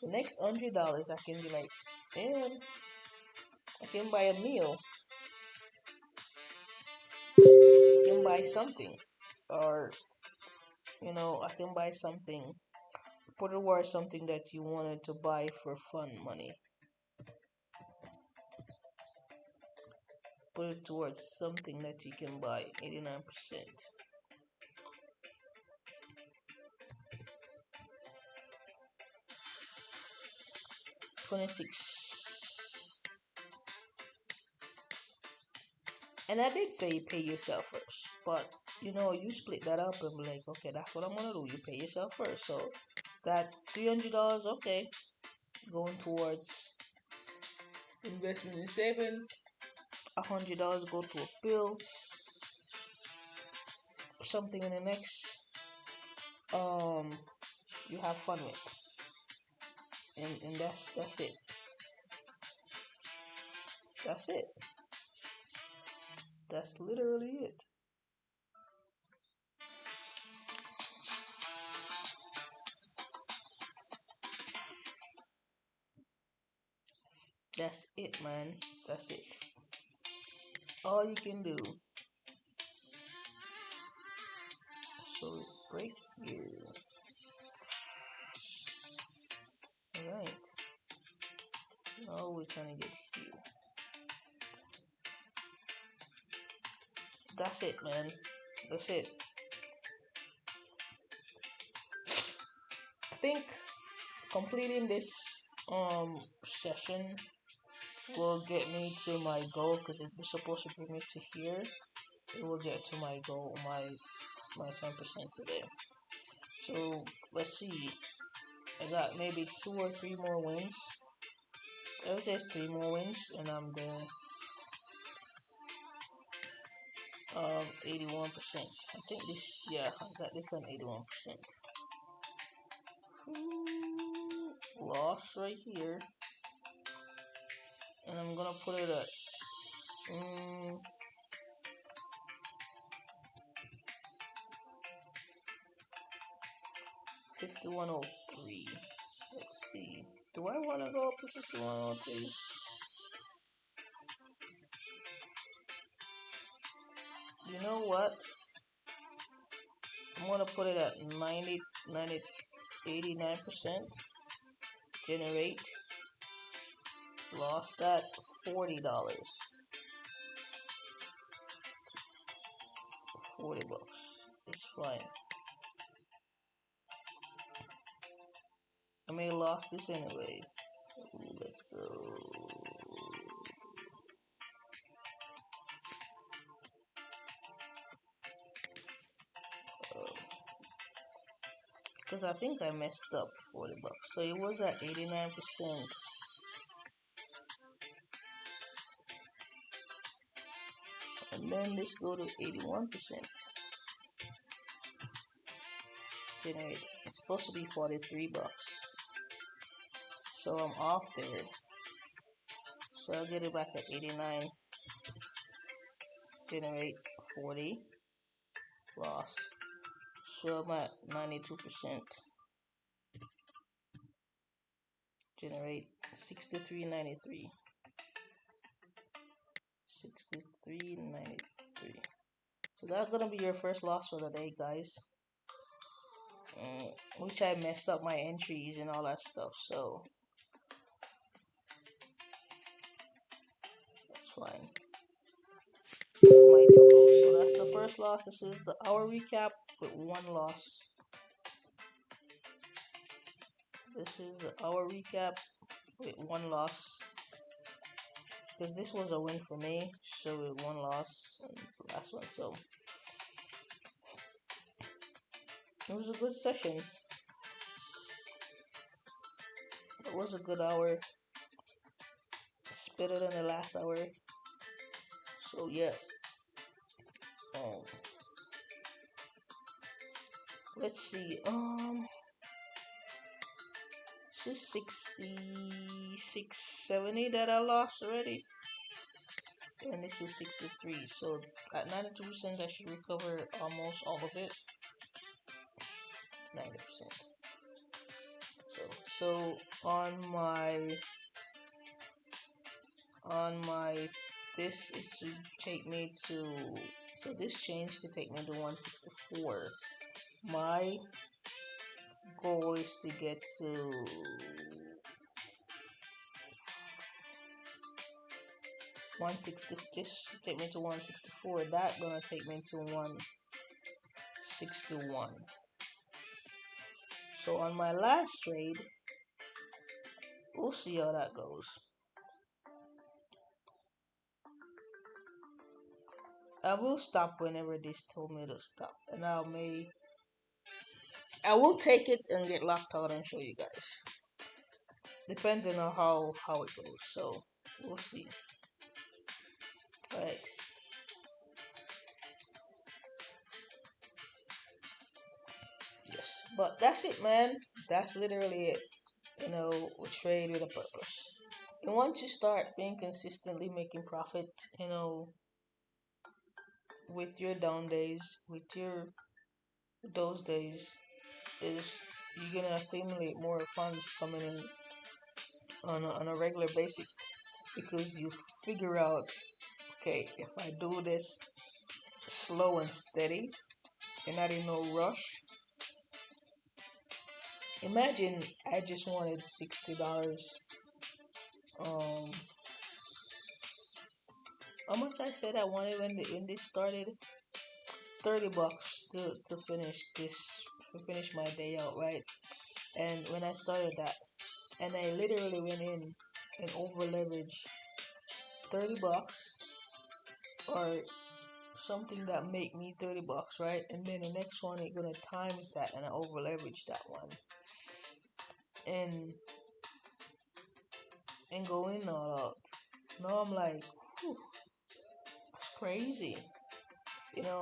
The next $100, I can be like, man, I can buy a meal. I can buy something, or I can buy something. Put it towards something that you wanted to buy for fun money. Put it towards something that you can buy. 89%. 26. And I did say you pay yourself first, but you split that up and be like, okay, that's what I'm gonna do. You pay yourself first. So that $300, okay, going towards investment and saving. $100 go to a bill, something in the next you have fun with, and that's it. That's it. That's literally it. That's it, man. That's it. It's all you can do. So right here. Alright. Now we're trying to get here. That's it, man. That's it. I think completing this session will get me to my goal because it's supposed to bring me to here. It will get to my goal, my 10% today. So let's see. I got maybe 2 or 3 more wins. I would say 3 more wins, and I'm there. 81%. I think this, yeah, I got this on 81%. Loss right here, and I'm gonna put it at 5103. Let's see. Do I want to go up to 5103? You know what? I'm gonna put it at 89%. Generate. Lost that $40. $40. It's fine. I may have lost this anyway. Ooh, let's go. Because I think I messed up $40. So it was at 89%. And then let's go to 81%. Generate. It's supposed to be $43. So I'm off there. So I'll get it back at 89. Generate 40. Loss. So I'm at 92%. Generate 63.93. 63.93. So that's gonna be your first loss for the day, guys. Which I messed up my entries and all that stuff, so that's fine. My total. So that's the first loss. This is the hour recap with one loss. This is the hour recap with one loss. Because this was a win for me, so with one loss and the last one. So it was a good session. It was a good hour. It's better than the last hour. So yeah. Let's see. This is 66.70 that I lost already. And this is 63. So at 92% I should recover almost all of it. 90%. So on my this is to take me to, so this changed to take me to 164. My goal is to get to 160. This should take me to 164. That gonna take me to 161. So on my last trade, we'll see how that goes. I will stop whenever this told me to stop, and I will take it and get locked out and show you guys. Depends on how it goes. So we'll see. Right. Yes, but that's it, man. That's literally it. We trade with a purpose. And once you start being consistently making profit, with your down days, with your those days, is you're gonna accumulate more funds coming in on a regular basis because you figure out, okay, if I do this slow and steady and not in no rush. Imagine I just wanted $60. Um, how much I said I wanted when this started? $30 to finish my day out, right? And when I started that, and I literally went in and over leveraged $30 or something that make me $30, right? And then the next one it gonna times that and I over leverage that one and go in all out. Now I'm like, whew, that's crazy.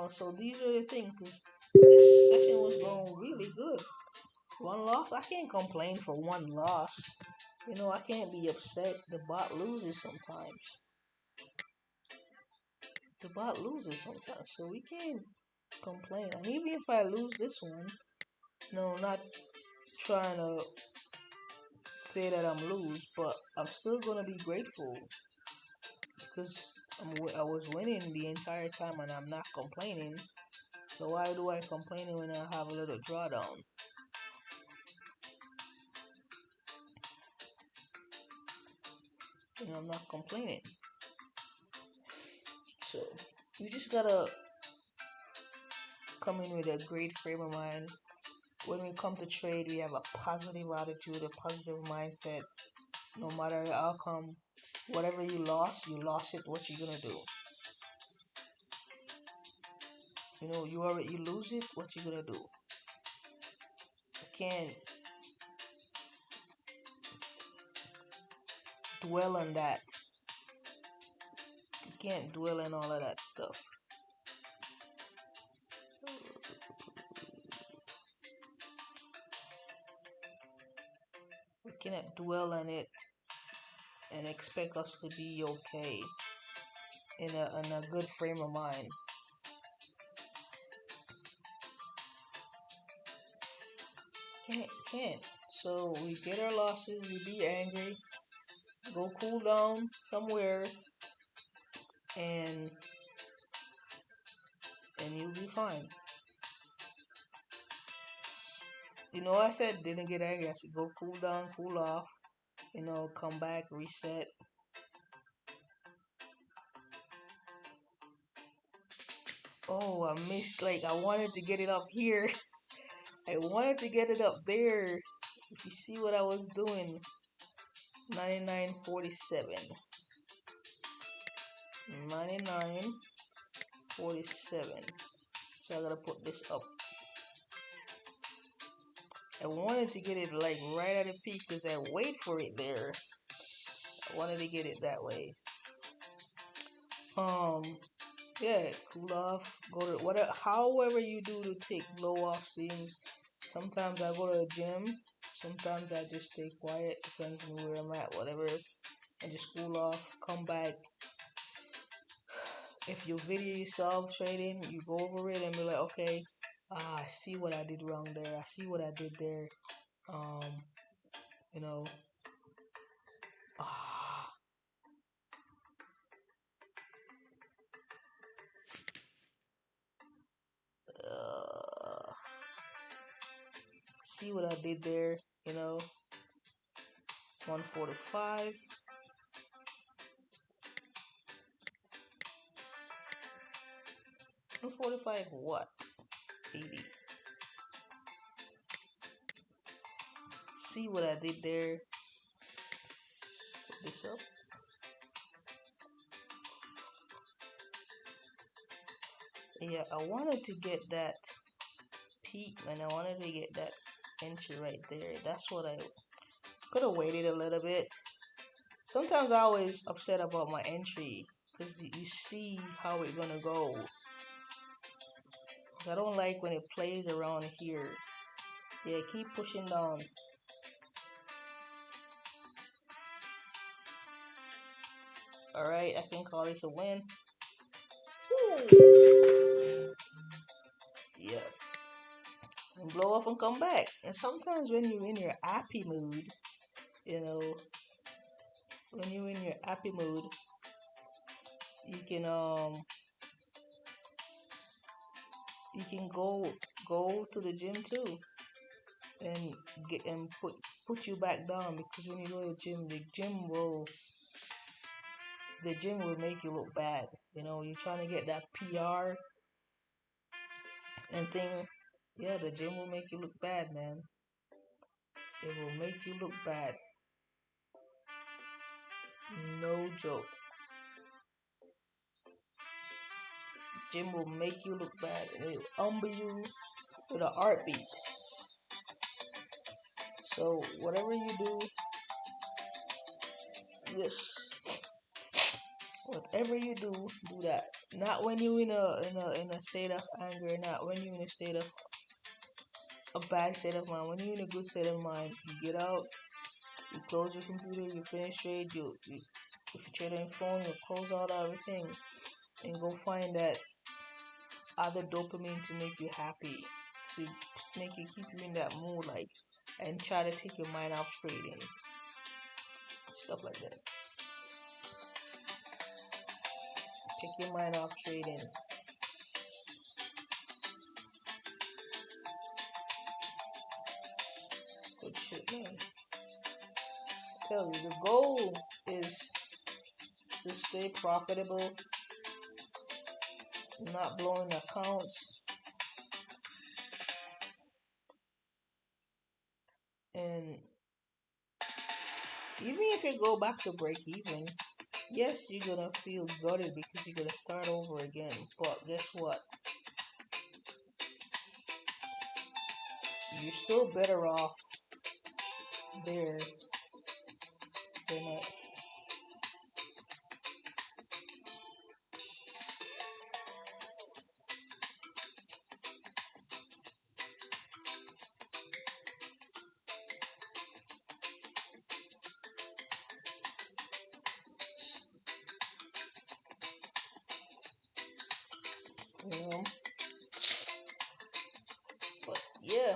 So these are the things. 'Cause this session was going really good. One loss, I can't complain for one loss. I can't be upset. The bot loses sometimes. So we can't complain. And even if I lose this one, not trying to say that I'm lose, but I'm still gonna be grateful because I was winning the entire time and I'm not complaining. So why do I complain when I have a little drawdown? I'm not complaining. So you just gotta come in with a great frame of mind. When we come to trade, we have a positive attitude, a positive mindset. No matter the outcome, whatever you lost it. What you gonna do? You lose it. What you gonna do? You can't dwell on that. You can't dwell on all of that stuff. We cannot dwell on it and expect us to be okay in a good frame of mind. Can't. So we get our losses, we be angry, go cool down somewhere, and you'll be fine. I said didn't get angry. I said go cool down, cool off, come back, reset. Oh, I missed, I wanted to get it up here. I wanted to get it up there. If you see what I was doing, 99.47. 99.47. So I gotta put this up. I wanted to get it right at the peak because I wait for it there. I wanted to get it that way. Yeah, cool off. Go to whatever, however you do to take blow off steams. Sometimes I go to the gym. Sometimes I just stay quiet. Depends on where I'm at, whatever, and just cool off. Come back. If you video yourself trading, you go over it and be like, okay, I see what I did wrong there. I see what I did there. You know, see what I did there. 145. 145 what? 80. See what I did there. Put this up. Yeah, I wanted to get that peak, and I wanted to get that entry right there. That's what I could have waited a little bit. Sometimes I always upset about my entry because you see how it's gonna go. Because I don't like when it plays around here. Yeah, keep pushing down. Alright, I can call this a win. Ooh. Yeah. And blow off and come back. And sometimes when you're in your happy mood, when you're in your happy mood, you can go to the gym too and get and put you back down, because when you go to the gym, the gym will make you look bad. You're trying to get that PR and thing. Yeah, the gym will make you look bad, man. It will make you look bad. No joke. Gym will make you look bad and it will humble you with a heartbeat. So whatever you do, yes, whatever you do that. Not when you're in a state of anger, not when you're in a state of a bad state of mind. When you're in a good state of mind, you get out, you close your computer, you finish trade, you if you trade on your phone, you close out everything and go find that other dopamine to make you happy, to make you keep you in that mood, like, and try to take your mind off trading, stuff like that. Take your mind off trading. Good shit, man. I tell you, the goal is to stay profitable, not blowing accounts, and even if you go back to break even, yes, you're gonna feel gutted because you're gonna start over again. But guess what? You're still better off there than at. You know. But yeah,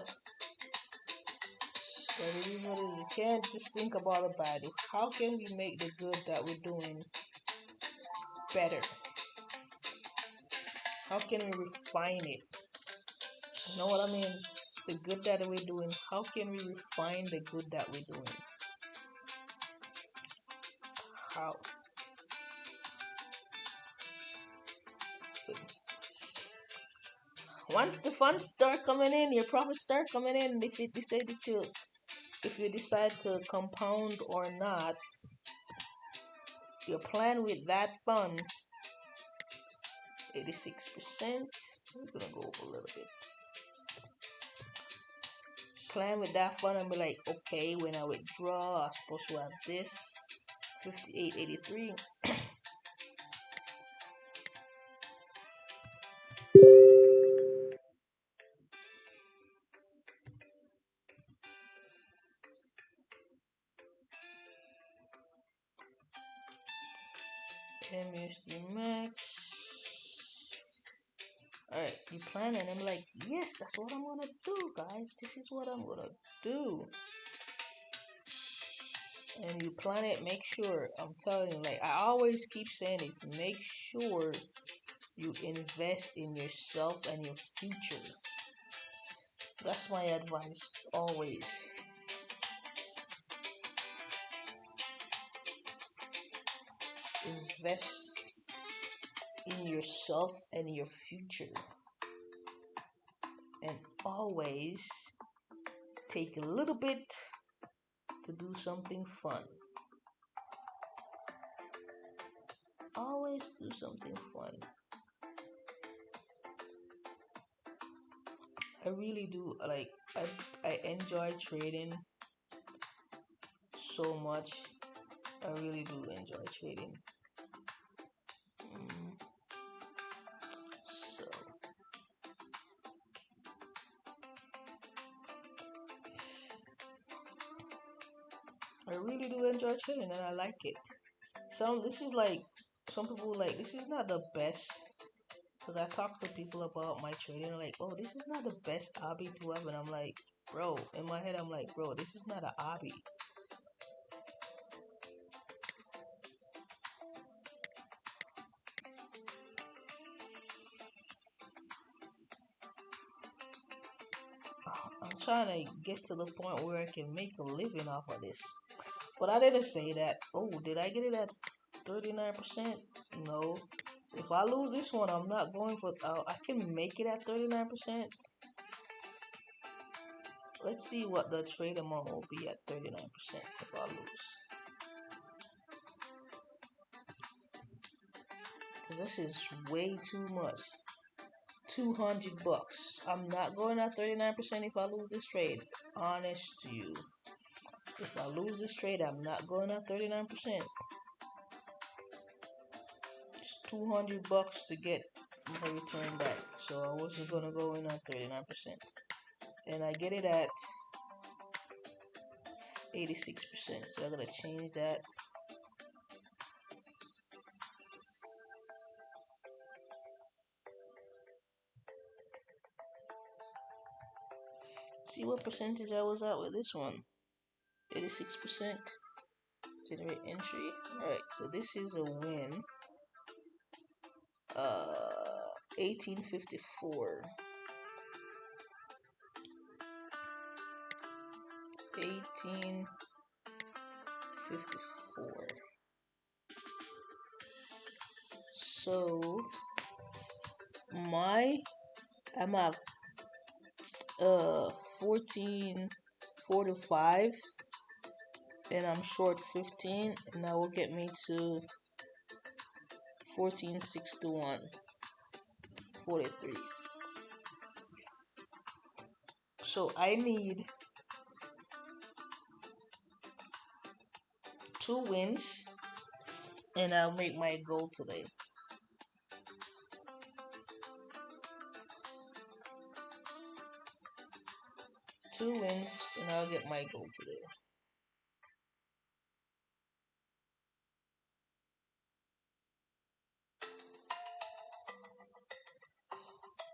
but it is what it is. You can't just think about the bad. How can we make the good that we're doing better? How can we refine it? You know what I mean? The good that we're doing, how can we refine the good that we're doing? How? Once the funds start coming in, your profits start coming in, if you decide to compound or not, your plan with that fund, 86%. We're gonna go up a little bit. Plan with that fund and be like, okay, when I withdraw, I'm supposed to have this 58.83. MUSD max. Alright, you plan and I'm like, yes, that's what I'm gonna do, guys. This is what I'm gonna do. And you plan it, make sure, I'm telling you, like I always keep saying this, make sure you invest in yourself and your future. That's my advice, always. Invest in yourself and your future. And always take a little bit to do something fun. Always do something fun. I really do, like, I enjoy trading so much. I really do enjoy trading. So I really do enjoy trading and I like it. This is like, some people like, this is not the best. Because I talk to people about my trading, like, oh, this is not the best hobby to have. And I'm like, bro, in my head, I'm like, bro, this is not a hobby. I'm trying to get to the point where I can make a living off of this. But I didn't say that. Oh, did I get it at 39%? No. So if I lose this one, I'm not going for. I can make it at 39%. Let's see what the trade amount will be at 39% if I lose. Because this is way too much. $200. I'm not going at 39% if I lose this trade. Honest to you. If I lose this trade, I'm not going at 39%. It's $200 to get my return back. So I wasn't gonna go in at 39%. And I get it at 86%. So I gotta change that. See what percentage I was at with this one. 86%. Generate entry. Alright, so this is a win. 1854. 1854. So I'm at 14.45 and I'm short 15, and that will get me to 14.61. 43. So I need 2 wins and I'll make my goal today. Two wins and I'll get my goal today.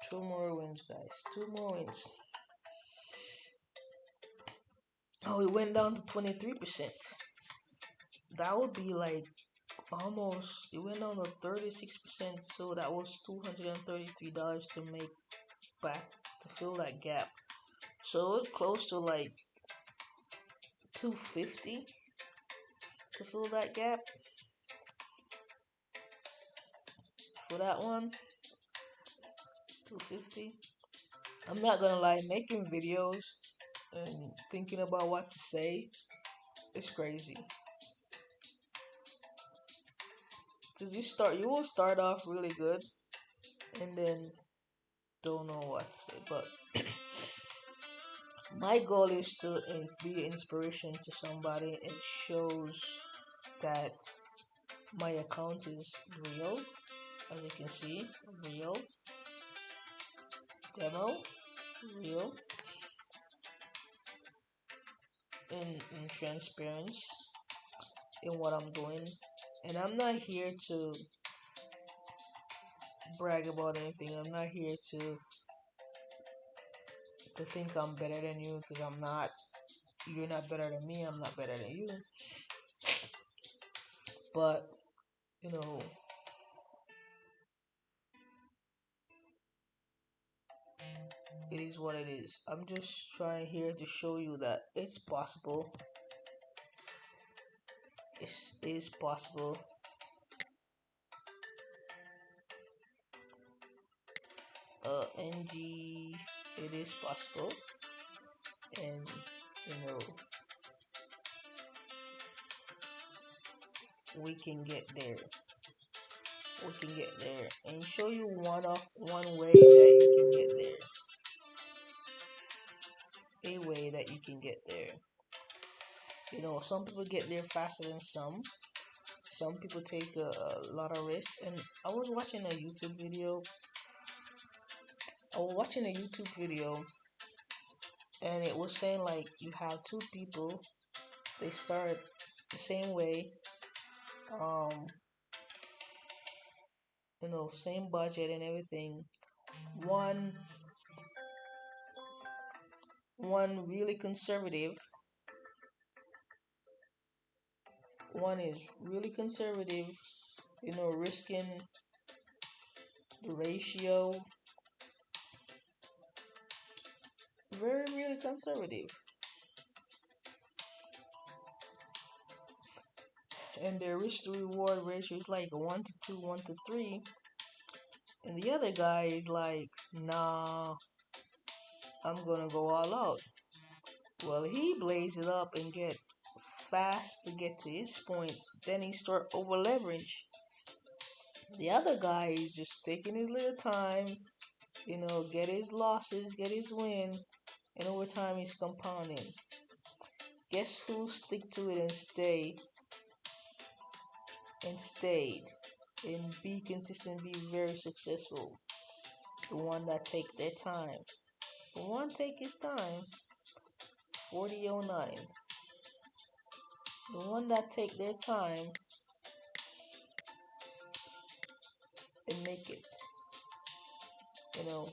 Two more wins, guys. 2 more wins. Oh, it went down to 23%. That would be like almost, it went down to 36%. So that was $233 to make back to fill that gap. So it's close to like 250 to fill that gap for that one. 250. I'm not gonna lie, making videos and thinking about what to say is crazy. Cause you will start off really good and then don't know what to say. But my goal is to be an inspiration to somebody and shows that my account is real. As you can see, real. Demo, real. In transparency in what I'm doing. And I'm not here to brag about anything. I'm not here to think I'm better than you, because I'm not. You're not better than me. I'm not better than you. But you know, it is what it is. I'm just trying here to show you that it's possible. It is possible. NG, it is possible, and you know, we can get there. We can get there, and show you one way that you can get there. A way that you can get there. You know, some people get there faster than some. Some people take a lot of risks. And I was watching a YouTube video. And it was saying like you have 2 people. They start the same way. You know, same budget and everything. One really conservative. One is really conservative. You know, risking the ratio. Very, really conservative. And their risk to reward ratio is like 1 to 2, 1 to 3. And the other guy is like, nah, I'm gonna go all out. Well, he blaze it up and get fast to get to his point. Then he start over leverage. The other guy is just taking his little time, Get his losses, get his win, and over time he's compounding. Guess who stick to it and stayed and be consistent, be very successful? The one that take their time. The one take his time. 4009. The one that take their time and make it. You know.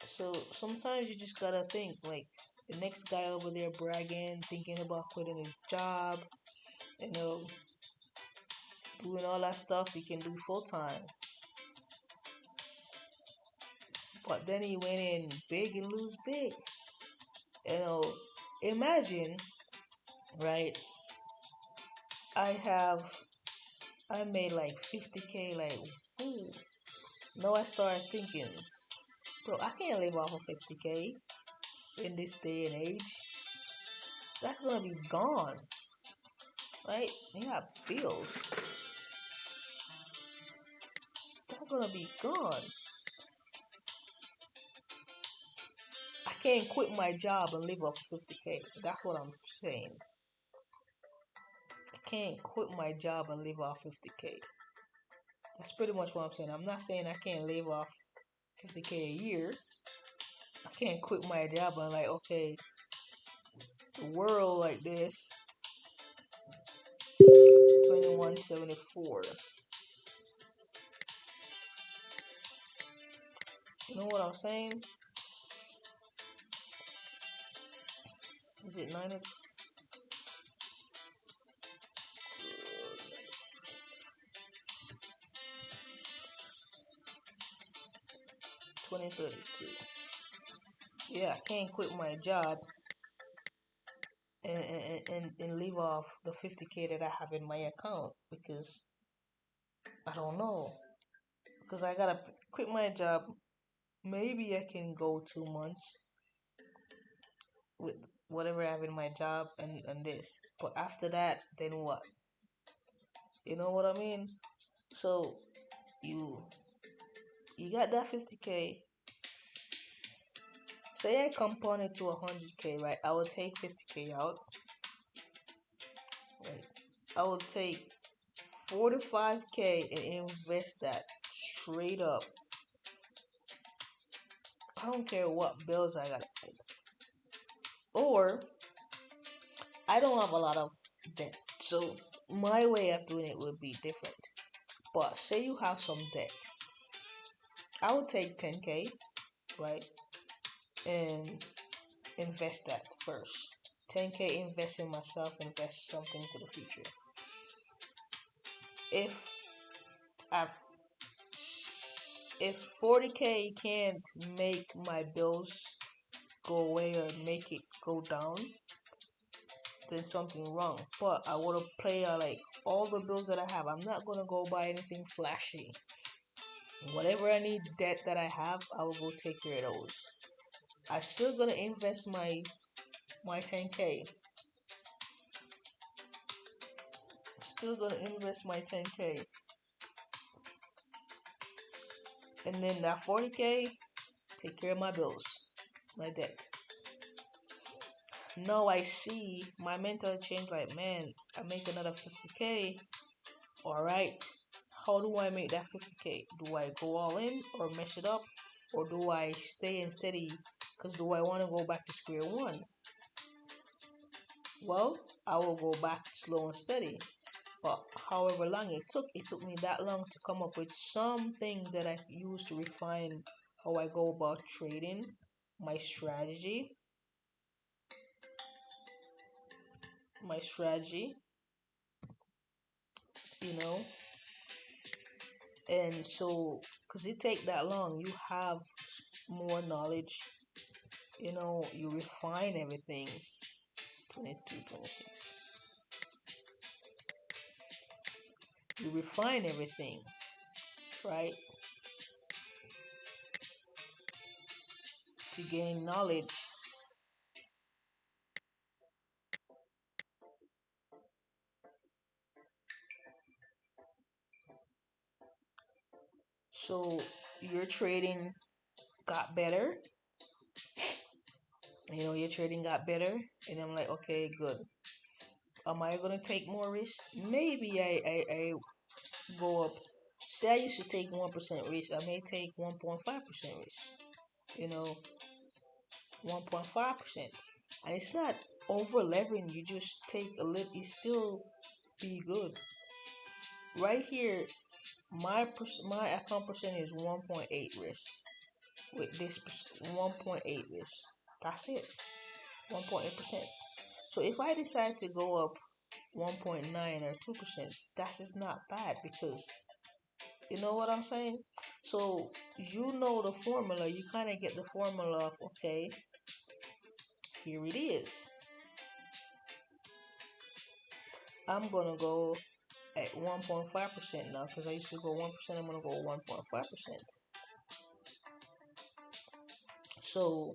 So sometimes you just gotta think like the next guy over there bragging, thinking about quitting his job, you know, doing all that stuff he can do full time. But then he went in big and lose big. You know, imagine, right? I have I made like 50K, like, ooh. Now I started thinking, bro, I can't live off of 50K in this day and age. That's gonna be gone, right? You have bills. That's gonna be gone. I can't quit my job and live off 50K. That's what I'm saying. I can't quit my job and live off 50K. That's pretty much what I'm saying. I'm not saying I can't live off 50K a year. I can't quit my job and like, okay, the world like this. 2174. You know what I'm saying? Is it 9 or 2032? Yeah, I can't quit my job and leave off the 50K that I have in my account because I don't know. Because I gotta quit my job. Maybe I can go 2 months with whatever I have in my job and this. But after that, then what? You know what I mean? So you you got that 50K. Say I compound it to 100K, right? I will take 50K out. Right? I will take 45K and invest that straight up. I don't care what bills I gotta pay. Or I don't have a lot of debt. So my way of doing it would be different. But say you have some debt. I would take 10K, right? And invest that first. 10K invest in myself, invest something to the future. If I if 40K can't make my bills go away or make it go down, then something wrong. But I want to play like all the bills that I have. I'm not gonna go buy anything flashy. Whatever I need debt that I have, I will go take care of those. I still gonna invest my 10K. Still gonna invest my 10K. And then that 40K, take care of my bills, my debt. Now I see my mental change like, man, I make another 50K. Alright. How do I make that 50K? Do I go all in or mess it up? Or do I stay and steady? Because do I want to go back to square one? Well, I will go back slow and steady. But however long it took me that long to come up with some things that I use to refine how I go about trading, my strategy, you know. And so, because it take that long, you have more knowledge, you refine everything. 22, 26. You refine everything, right? To gain knowledge. So your trading got better. Your trading got better, and I'm like, okay, good. Am I gonna take more risk? Maybe I go up. Say I used to take 1% risk. I may take 1.5% risk. You know, 1.5%, and it's not over leveraging. You just take a little. You still be good. Right here, my account percent is 1.8 risk. With this 1.8 risk, that's it. 1.8%. So if I decide to go up 1.9 or 2%, that is not bad because you know what I'm saying? So you know the formula, you kind of get the formula of okay, here it is. I'm gonna go at 1.5% now because I used to go 1%, I'm gonna go 1.5%. So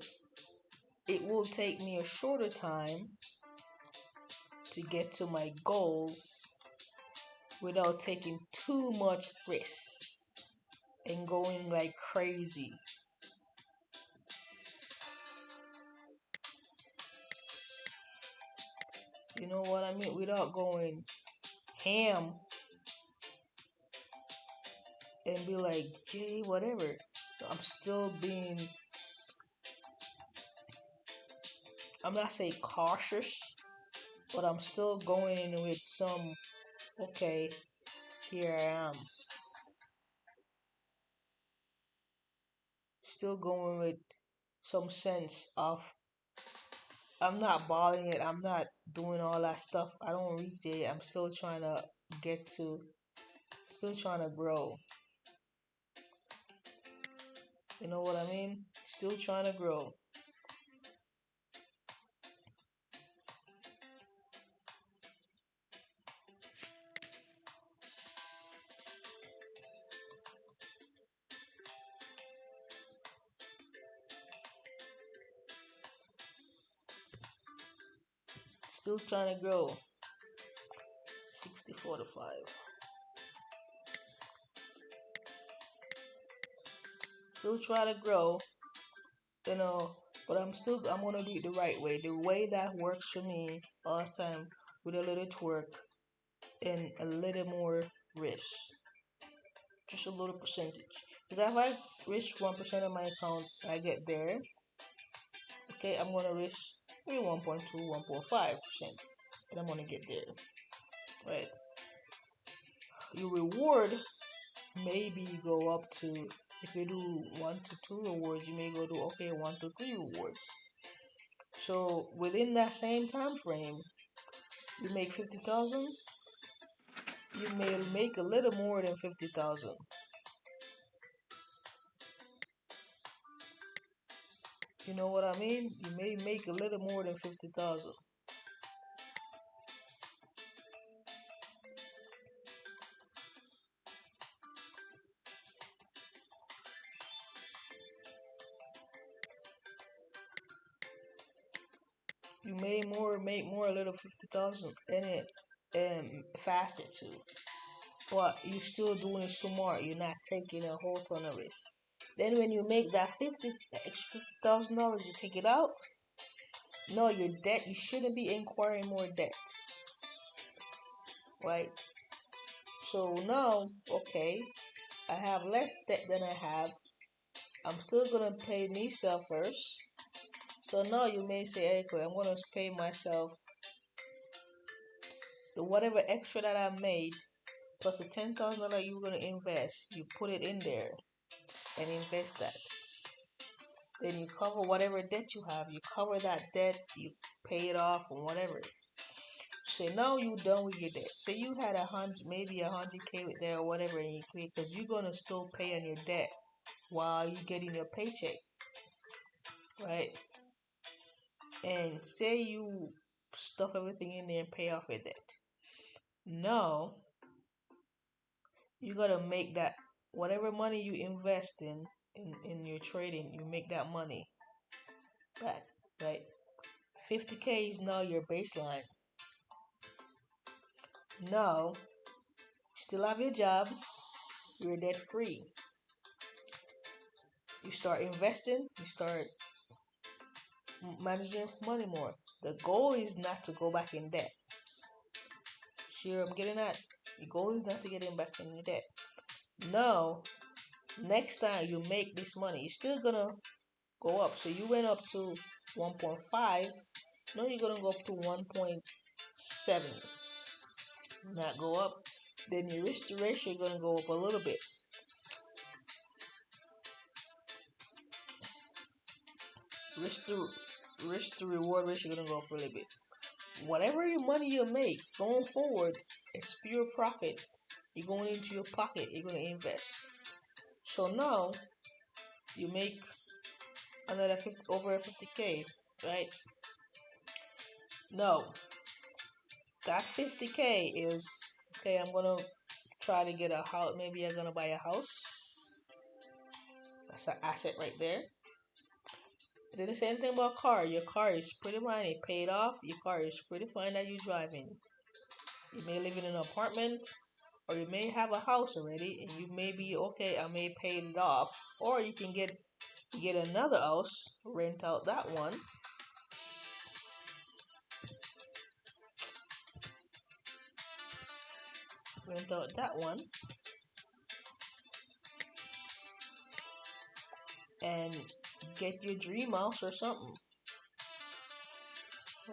it will take me a shorter time to get to my goal without taking too much risk and going like crazy. You know what I mean? Without going ham and be like, gee, whatever. I'm still being, I'm not saying cautious, but I'm still going in with some, okay, here I am. Still going with some sense of, I'm not balling it, I'm not doing all that stuff. I don't reach there. I'm still trying to get to, still trying to grow. You know what I mean? Still trying to grow. Still trying to grow. 64 to 5. Still trying to grow, you know, but I'm gonna do it the right way. The way that works for me all the time with a little twerk and a little more risk. Just a little percentage. Because if I risk 1% of my account, I get there. Okay, I'm gonna risk maybe 1.2, 1.5%. And I'm gonna get there. Right. Your reward maybe go up to, if you do 1 to 2 rewards, you may go to okay 1 to 3 rewards. So within that same time frame, you make 50,000. You may make a little more than 50,000. You know what I mean? You may make a little more than 50,000. You may make more a little 50,000 in it and faster too. But you're still doing it smart. You're not taking a whole ton of risk. Then when you make that extra $50,000, you take it out. No, your debt. You shouldn't be acquiring more debt, right? So now, okay, I have less debt than I have. I'm still gonna pay myself first. So now you may say, okay, I'm gonna pay myself the whatever extra that I made plus the $10,000 you're gonna invest. You put it in there and invest that. Then you cover whatever debt you have. You cover that debt. You pay it off or whatever. So now you done with your debt. Say you had maybe 100K with there or whatever, and you quit because you're gonna still pay on your debt while you getting your paycheck, right? And say you stuff everything in there and pay off your debt. Now you gotta make that whatever money you invest in your trading, you make that money back, right? 50K is now your baseline. Now, still have your job, you're debt free. You start investing, you start managing money more. The goal is not to go back in debt. Sure, I'm getting at. The goal is not to get in back in the debt. No, next time you make this money, it's still gonna go up. So you went up to 1.5. Now you're gonna go up to 1.7. Not go up. Then your risk to ratio gonna go up a little bit. Risk to risk to reward ratio gonna go up a little bit. Whatever your money you make going forward, it's pure profit. You're going into your pocket. You're gonna invest. So now you make another 50 over 50K, right? No, that 50K is okay. I'm gonna try to get a house. Maybe I'm gonna buy a house. That's an asset right there. It didn't say anything about car. Your car is pretty fine. It paid off. Your car is pretty fine that you're driving. You may live in an apartment, or you may have a house already, and you may be okay. I may pay it off, or you can get another house, rent out that one. Rent out that one, and get your dream house or something,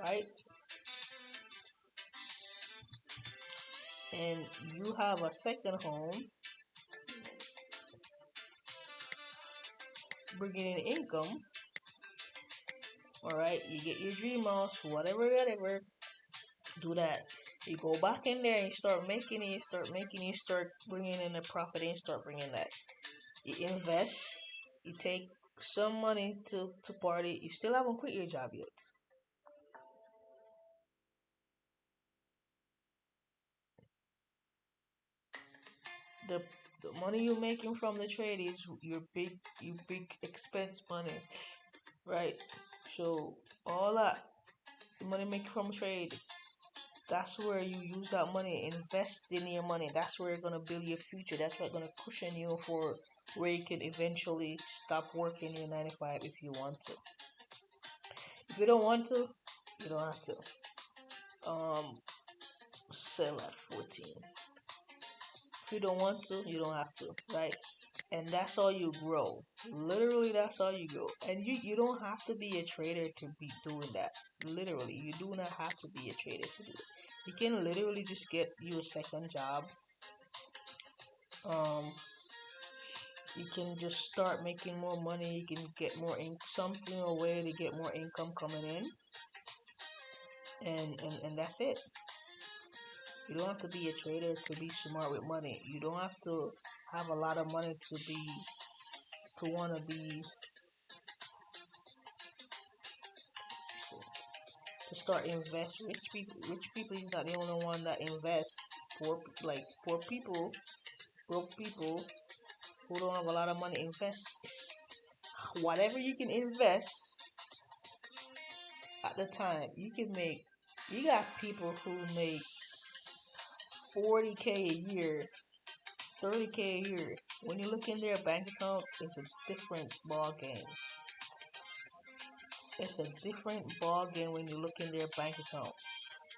right? And you have a second home, bringing in income. All right, you get your dream house, whatever. Do that. You go back in there and you start making it. You start making it. You start bringing in the profit. And you start bringing that. You invest. You take some money to party. You still haven't quit your job yet. The the money you're making from the trade is your big expense money, right? So all that money making from trade, that's where you use that money, invest in your money. That's where you're gonna build your future. That's what's gonna cushion you for where you can eventually stop working your 9 to 5 if you want to. If you don't want to, you don't have to. Um, sell at 14. If you don't want to, you don't have to, right? And that's how you grow. Literally, that's how you grow. And you don't have to be a trader to be doing that. Literally, you do not have to be a trader to do it. You can literally just get you a second job. Um, you can just start making more money. You can get more something a way to get more income coming in, and that's it. You don't have to be a trader to be smart with money. You don't have to have a lot of money to want to be to start invest. Rich people is not the only one that invest. Poor people, broke people who don't have a lot of money invest. Whatever you can invest at the time, you can make. You got people who make 40K a year, 30K a year. When you look in their bank account, it's a different ball game. It's a different ball game when you look in their bank account.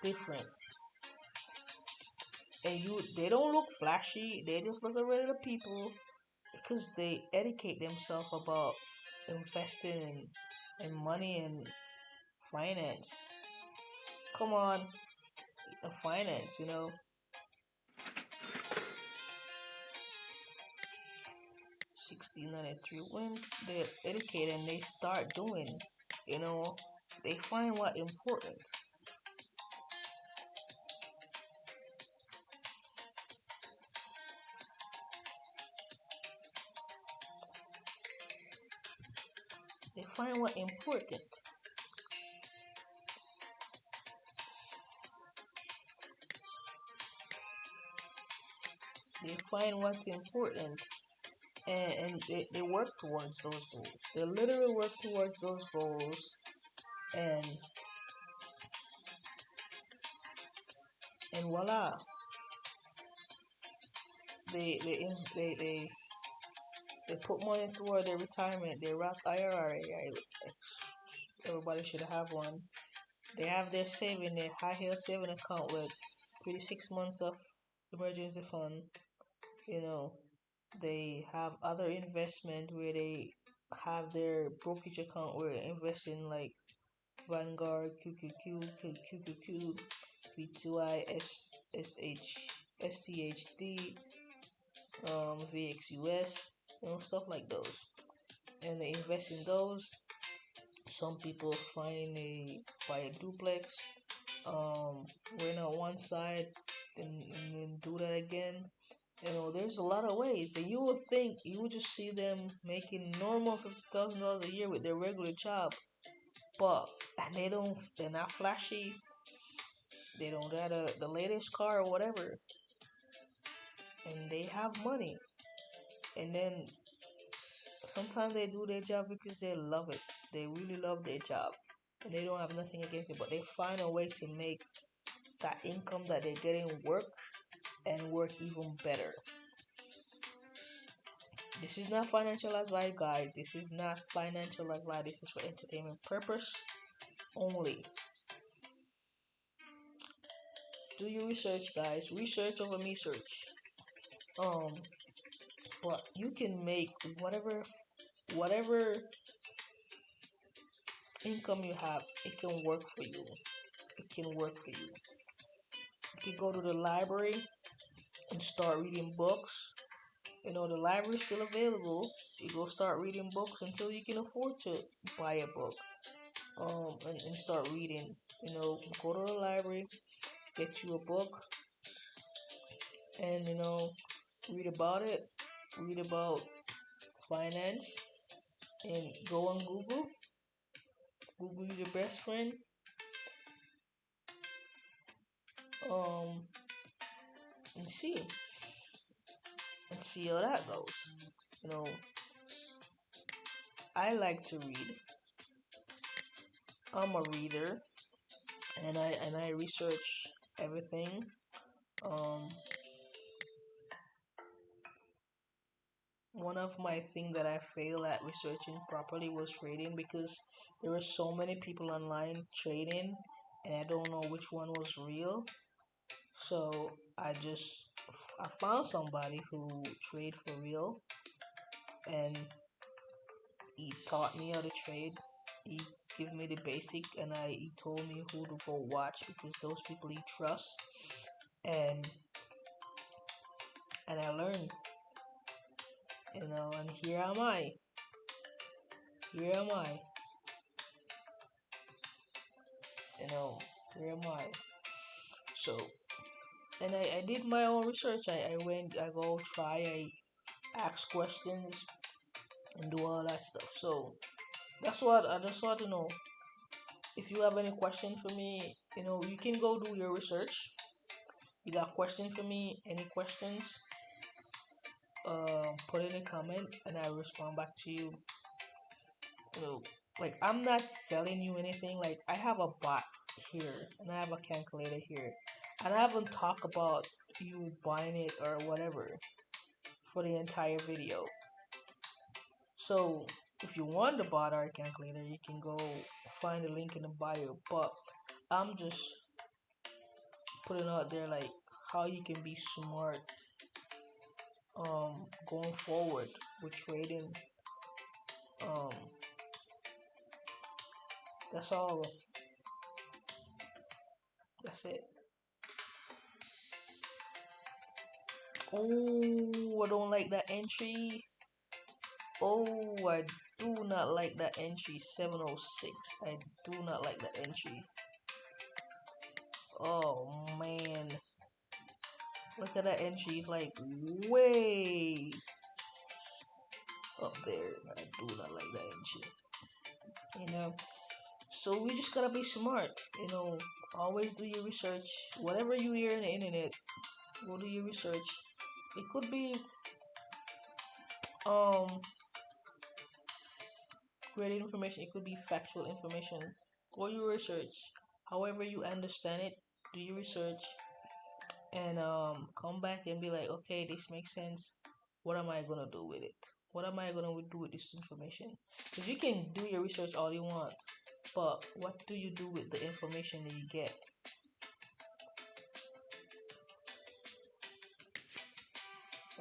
Different. And they don't look flashy. They just look like regular people because they educate themselves about investing in money and finance. Come on, finance, 1693. When they're educated and they start doing, you know, they find what important. They find what important. They find what's important, and they work towards those goals. They literally work towards those goals, and voila, they They put money toward their retirement, their Roth IRA. Right? Everybody should have one. They have their saving, their high yield saving account with 3 to 6 months of emergency fund. You know, they have other investment where they have their brokerage account where they invest in like Vanguard, QQQ, QQQ, VTY, SH, SCHD, VXUS, stuff like those. And they invest in those. Some people buy a duplex, rent out one side, and then do that again. There's a lot of ways, and you would just see them making normal $50,000 a year with their regular job, but they're not flashy. They don't got the latest car or whatever, and they have money. And then sometimes they do their job because they love it. They really love their job, and they don't have nothing against it. But they find a way to make that income that they're getting work and work even better. This is not financial advice, guys. This is not financial advice. This is for entertainment purpose only. Do your research, guys. Research over me search. But you can make whatever income you have. It can work for you. It can work for you. You can go to the library and start reading books. The library is still available. You go start reading books until you can afford to buy a book. And start reading. Go to the library, get you a book, and read about it. Read about finance, and go on Google. Google is your best friend. And see how that goes. I like to read. I'm a reader, and I research everything. One of my things that I failed at researching properly was trading, because there were so many people online trading, and I don't know which one was real. So I found somebody who trade for real, and he taught me how to trade. He gave me the basic, and he told me who to go watch, because those people he trusts, and I learned, and here am I. Here am I. Here am I. So, and I did my own research. I go try, I ask questions and do all that stuff. So that's what I just want to know. If you have any question for me, you can go do your research. You got question for me? Any questions? Put in a comment and I respond back to you. Like, I'm not selling you anything. Like, I have a bot here and I have a calculator here, and I haven't talked about you buying it or whatever for the entire video. So if you want the bot or calculator, you can go find the link in the bio. But I'm just putting out there like how you can be smart going forward with trading. That's all. That's it. Oh, I don't like that entry. Oh, I do not like that entry. 706. I do not like that entry. Oh man. Look at that entry. It's like way up there. I do not like that entry. So we just gotta be smart. Always do your research. Whatever you hear on the internet, go do your research. It could be great information. It could be factual information. Go your research. However you understand it, do your research, and come back and be like, okay, this makes sense. What am I gonna do with it? what am I gonna do with this information? Because you can do your research all you want, but what do you do with the information that you get?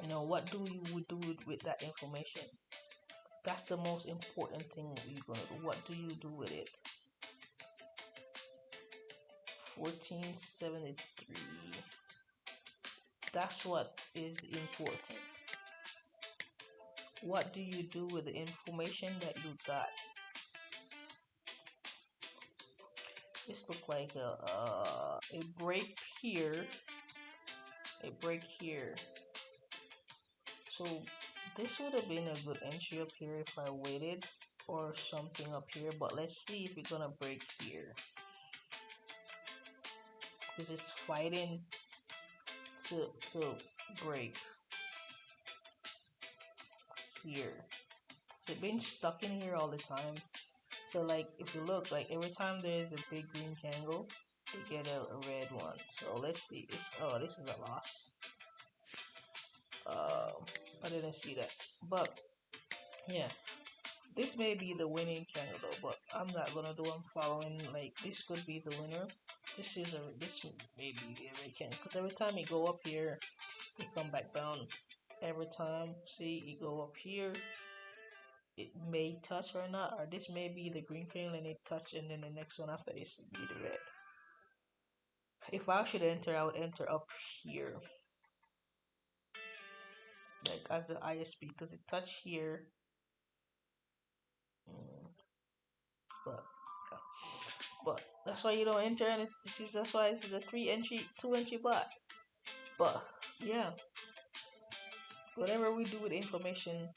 What do you would do with that information? That's the most important thing you're gonna do. What do you do with it? 1473. That's what is important. What do you do with the information that you got? This look like a break here, a break here. So this would have been a good entry up here if I waited, or something up here. But let's see if it's gonna break here, because it's fighting to break here. So it's been stuck in here all the time. So like if you look, like every time there's a big green candle, you get a red one. So let's see. This is a loss. I didn't see that, but yeah, this may be the winning candle though, but I'm not gonna do. I'm following, like this could be the winner. This may be the red candle, because every time you go up here, you come back down. Every time, see, you go up here, it may touch or not, or this may be the green candle and it touch, and then the next one after this would be the red. If I should enter, I would enter up here, like as the ISP, because it touch here. But yeah. But that's why you don't enter, and that's why this is a 2 entry bot. But yeah, whatever we do with information,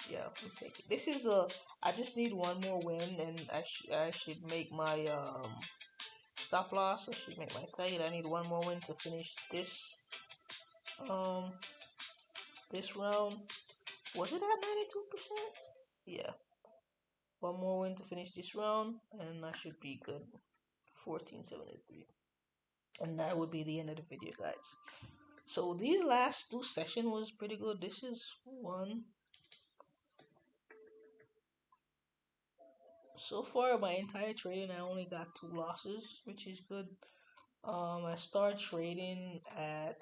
yeah, we take it. This is the I just need one more win, and I should make my stop loss. I should make my target. I need one more win to finish um this round. Was it at 92%? Yeah, one more win to finish this round, and I should be good. 1473, and that would be the end of the video, guys. So these last two sessions was pretty good. This is one. So far, my entire trading, I only got 2 losses, which is good. I started trading at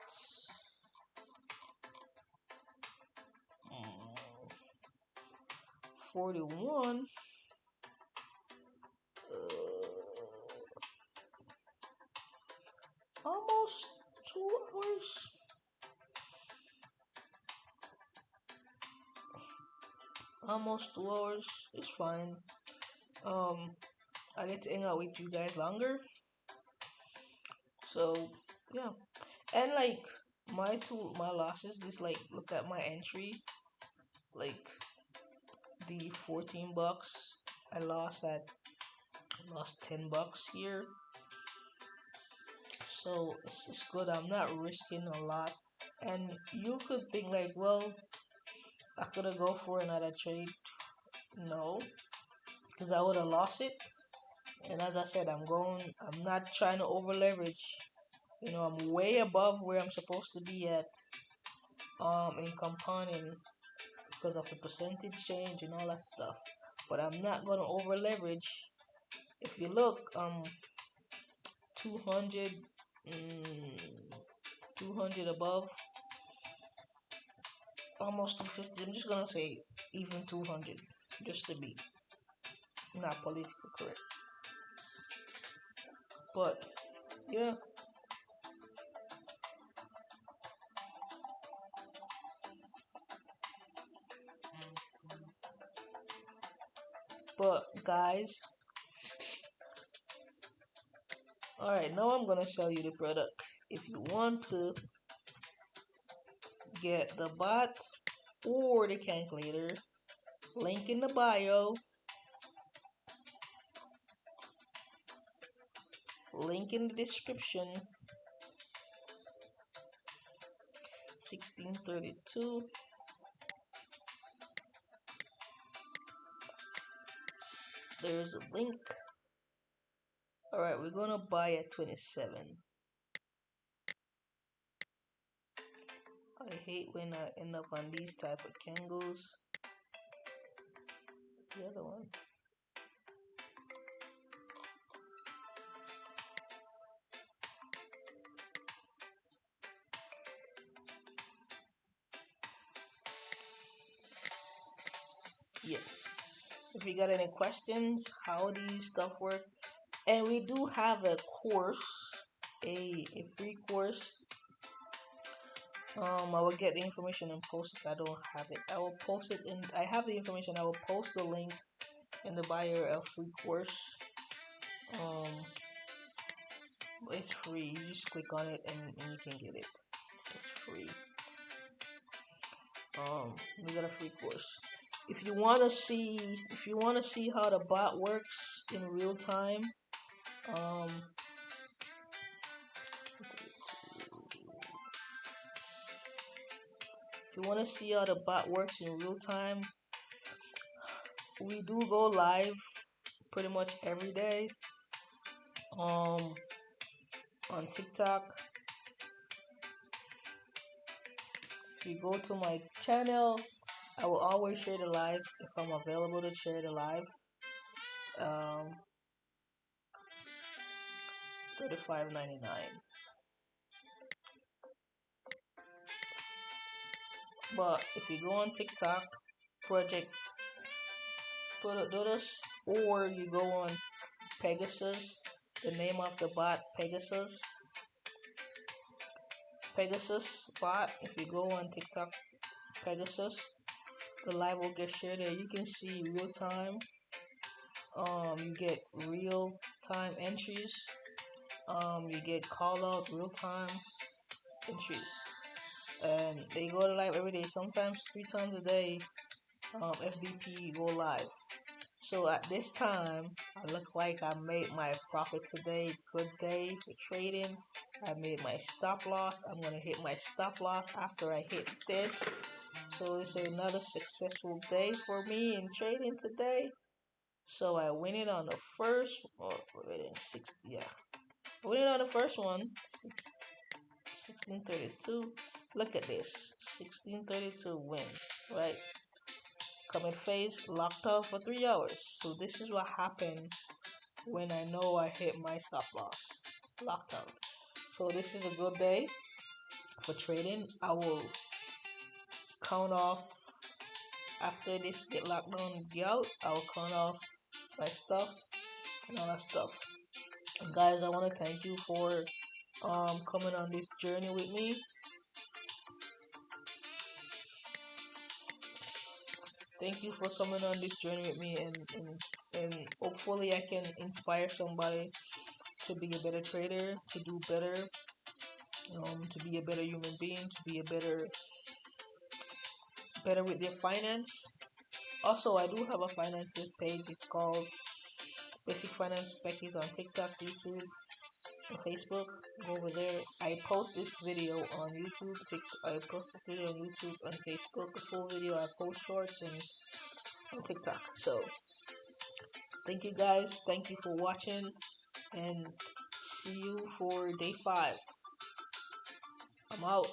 41. Almost 2 hours. Almost 2 hours. It's fine. I get to hang out with you guys longer. So yeah, and like my losses. This, like, look at my entry. Like the $14, I lost $10 here. So it's good. I'm not risking a lot. And you could think like, well, I could have go for another trade. No, because I would have lost it. And as I said, I'm not trying to over leverage. I'm way above where I'm supposed to be at in compounding, because of the percentage change and all that stuff. But I'm not gonna over leverage. If you look, 200, 200 above, almost 250. I'm just gonna say even 200, just to be not politically correct. But yeah, but guys, all right, now I'm gonna sell you the product. If you want to get the bot or the calculator, link in the bio, link in the description. 1632. There's a link. All right, we're gonna buy at 27. I hate when I end up on these type of candles. the other one. Yeah. If you got any questions, how these stuff work, and we do have a course, a free course. I will get the information and post it. I don't have it. I will post it in. I have the information. I will post the link in the bio of free course. Um, it's free. You just click on it and you can get it. It's free. We got a free course. If you wanna see how the bot works in real time, um, if you wanna see how the bot works in real time, we do go live pretty much every day. On TikTok. If you go to my channel, I will always share the live if I'm available to share the live. Um, $35.99. But if you go on TikTok, Project Dodos, or you go on Pegasus, the name of the bot Pegasus bot. If you go on TikTok, Pegasus, the live will get shared there. You can see real time. You get real time entries. You get call out real time entries, and they go to live every day. Sometimes 3 times a day. FBP go live. So at this time, I look like I made my profit today. Good day for trading. I made my stop loss. I'm gonna hit my stop loss after I hit this. So it's another successful day for me in trading today. So I win it on the first, or wait, 60, yeah. I win it on the first one, 1632. Look at this, 1632 win, right? Coming face, locked out for 3 hours. So this is what happened when I know I hit my stop loss, locked out. So this is a good day for trading. I will count off after this get locked down and get out. I will count off my stuff and all that stuff. And guys, I want to thank you for coming on this journey with me. Thank you for coming on this journey with me, and hopefully I can inspire somebody to be a better trader, to do better, to be a better human being, to be a better with their finance. Also, I do have a finances page. It's called Basic Finance Becky's on TikTok, YouTube, and Facebook. Go over there. I post this video on YouTube. I post this video on YouTube and Facebook. The full video. I post shorts and on TikTok. So thank you guys. Thank you for watching, and see you for day 5. I'm out.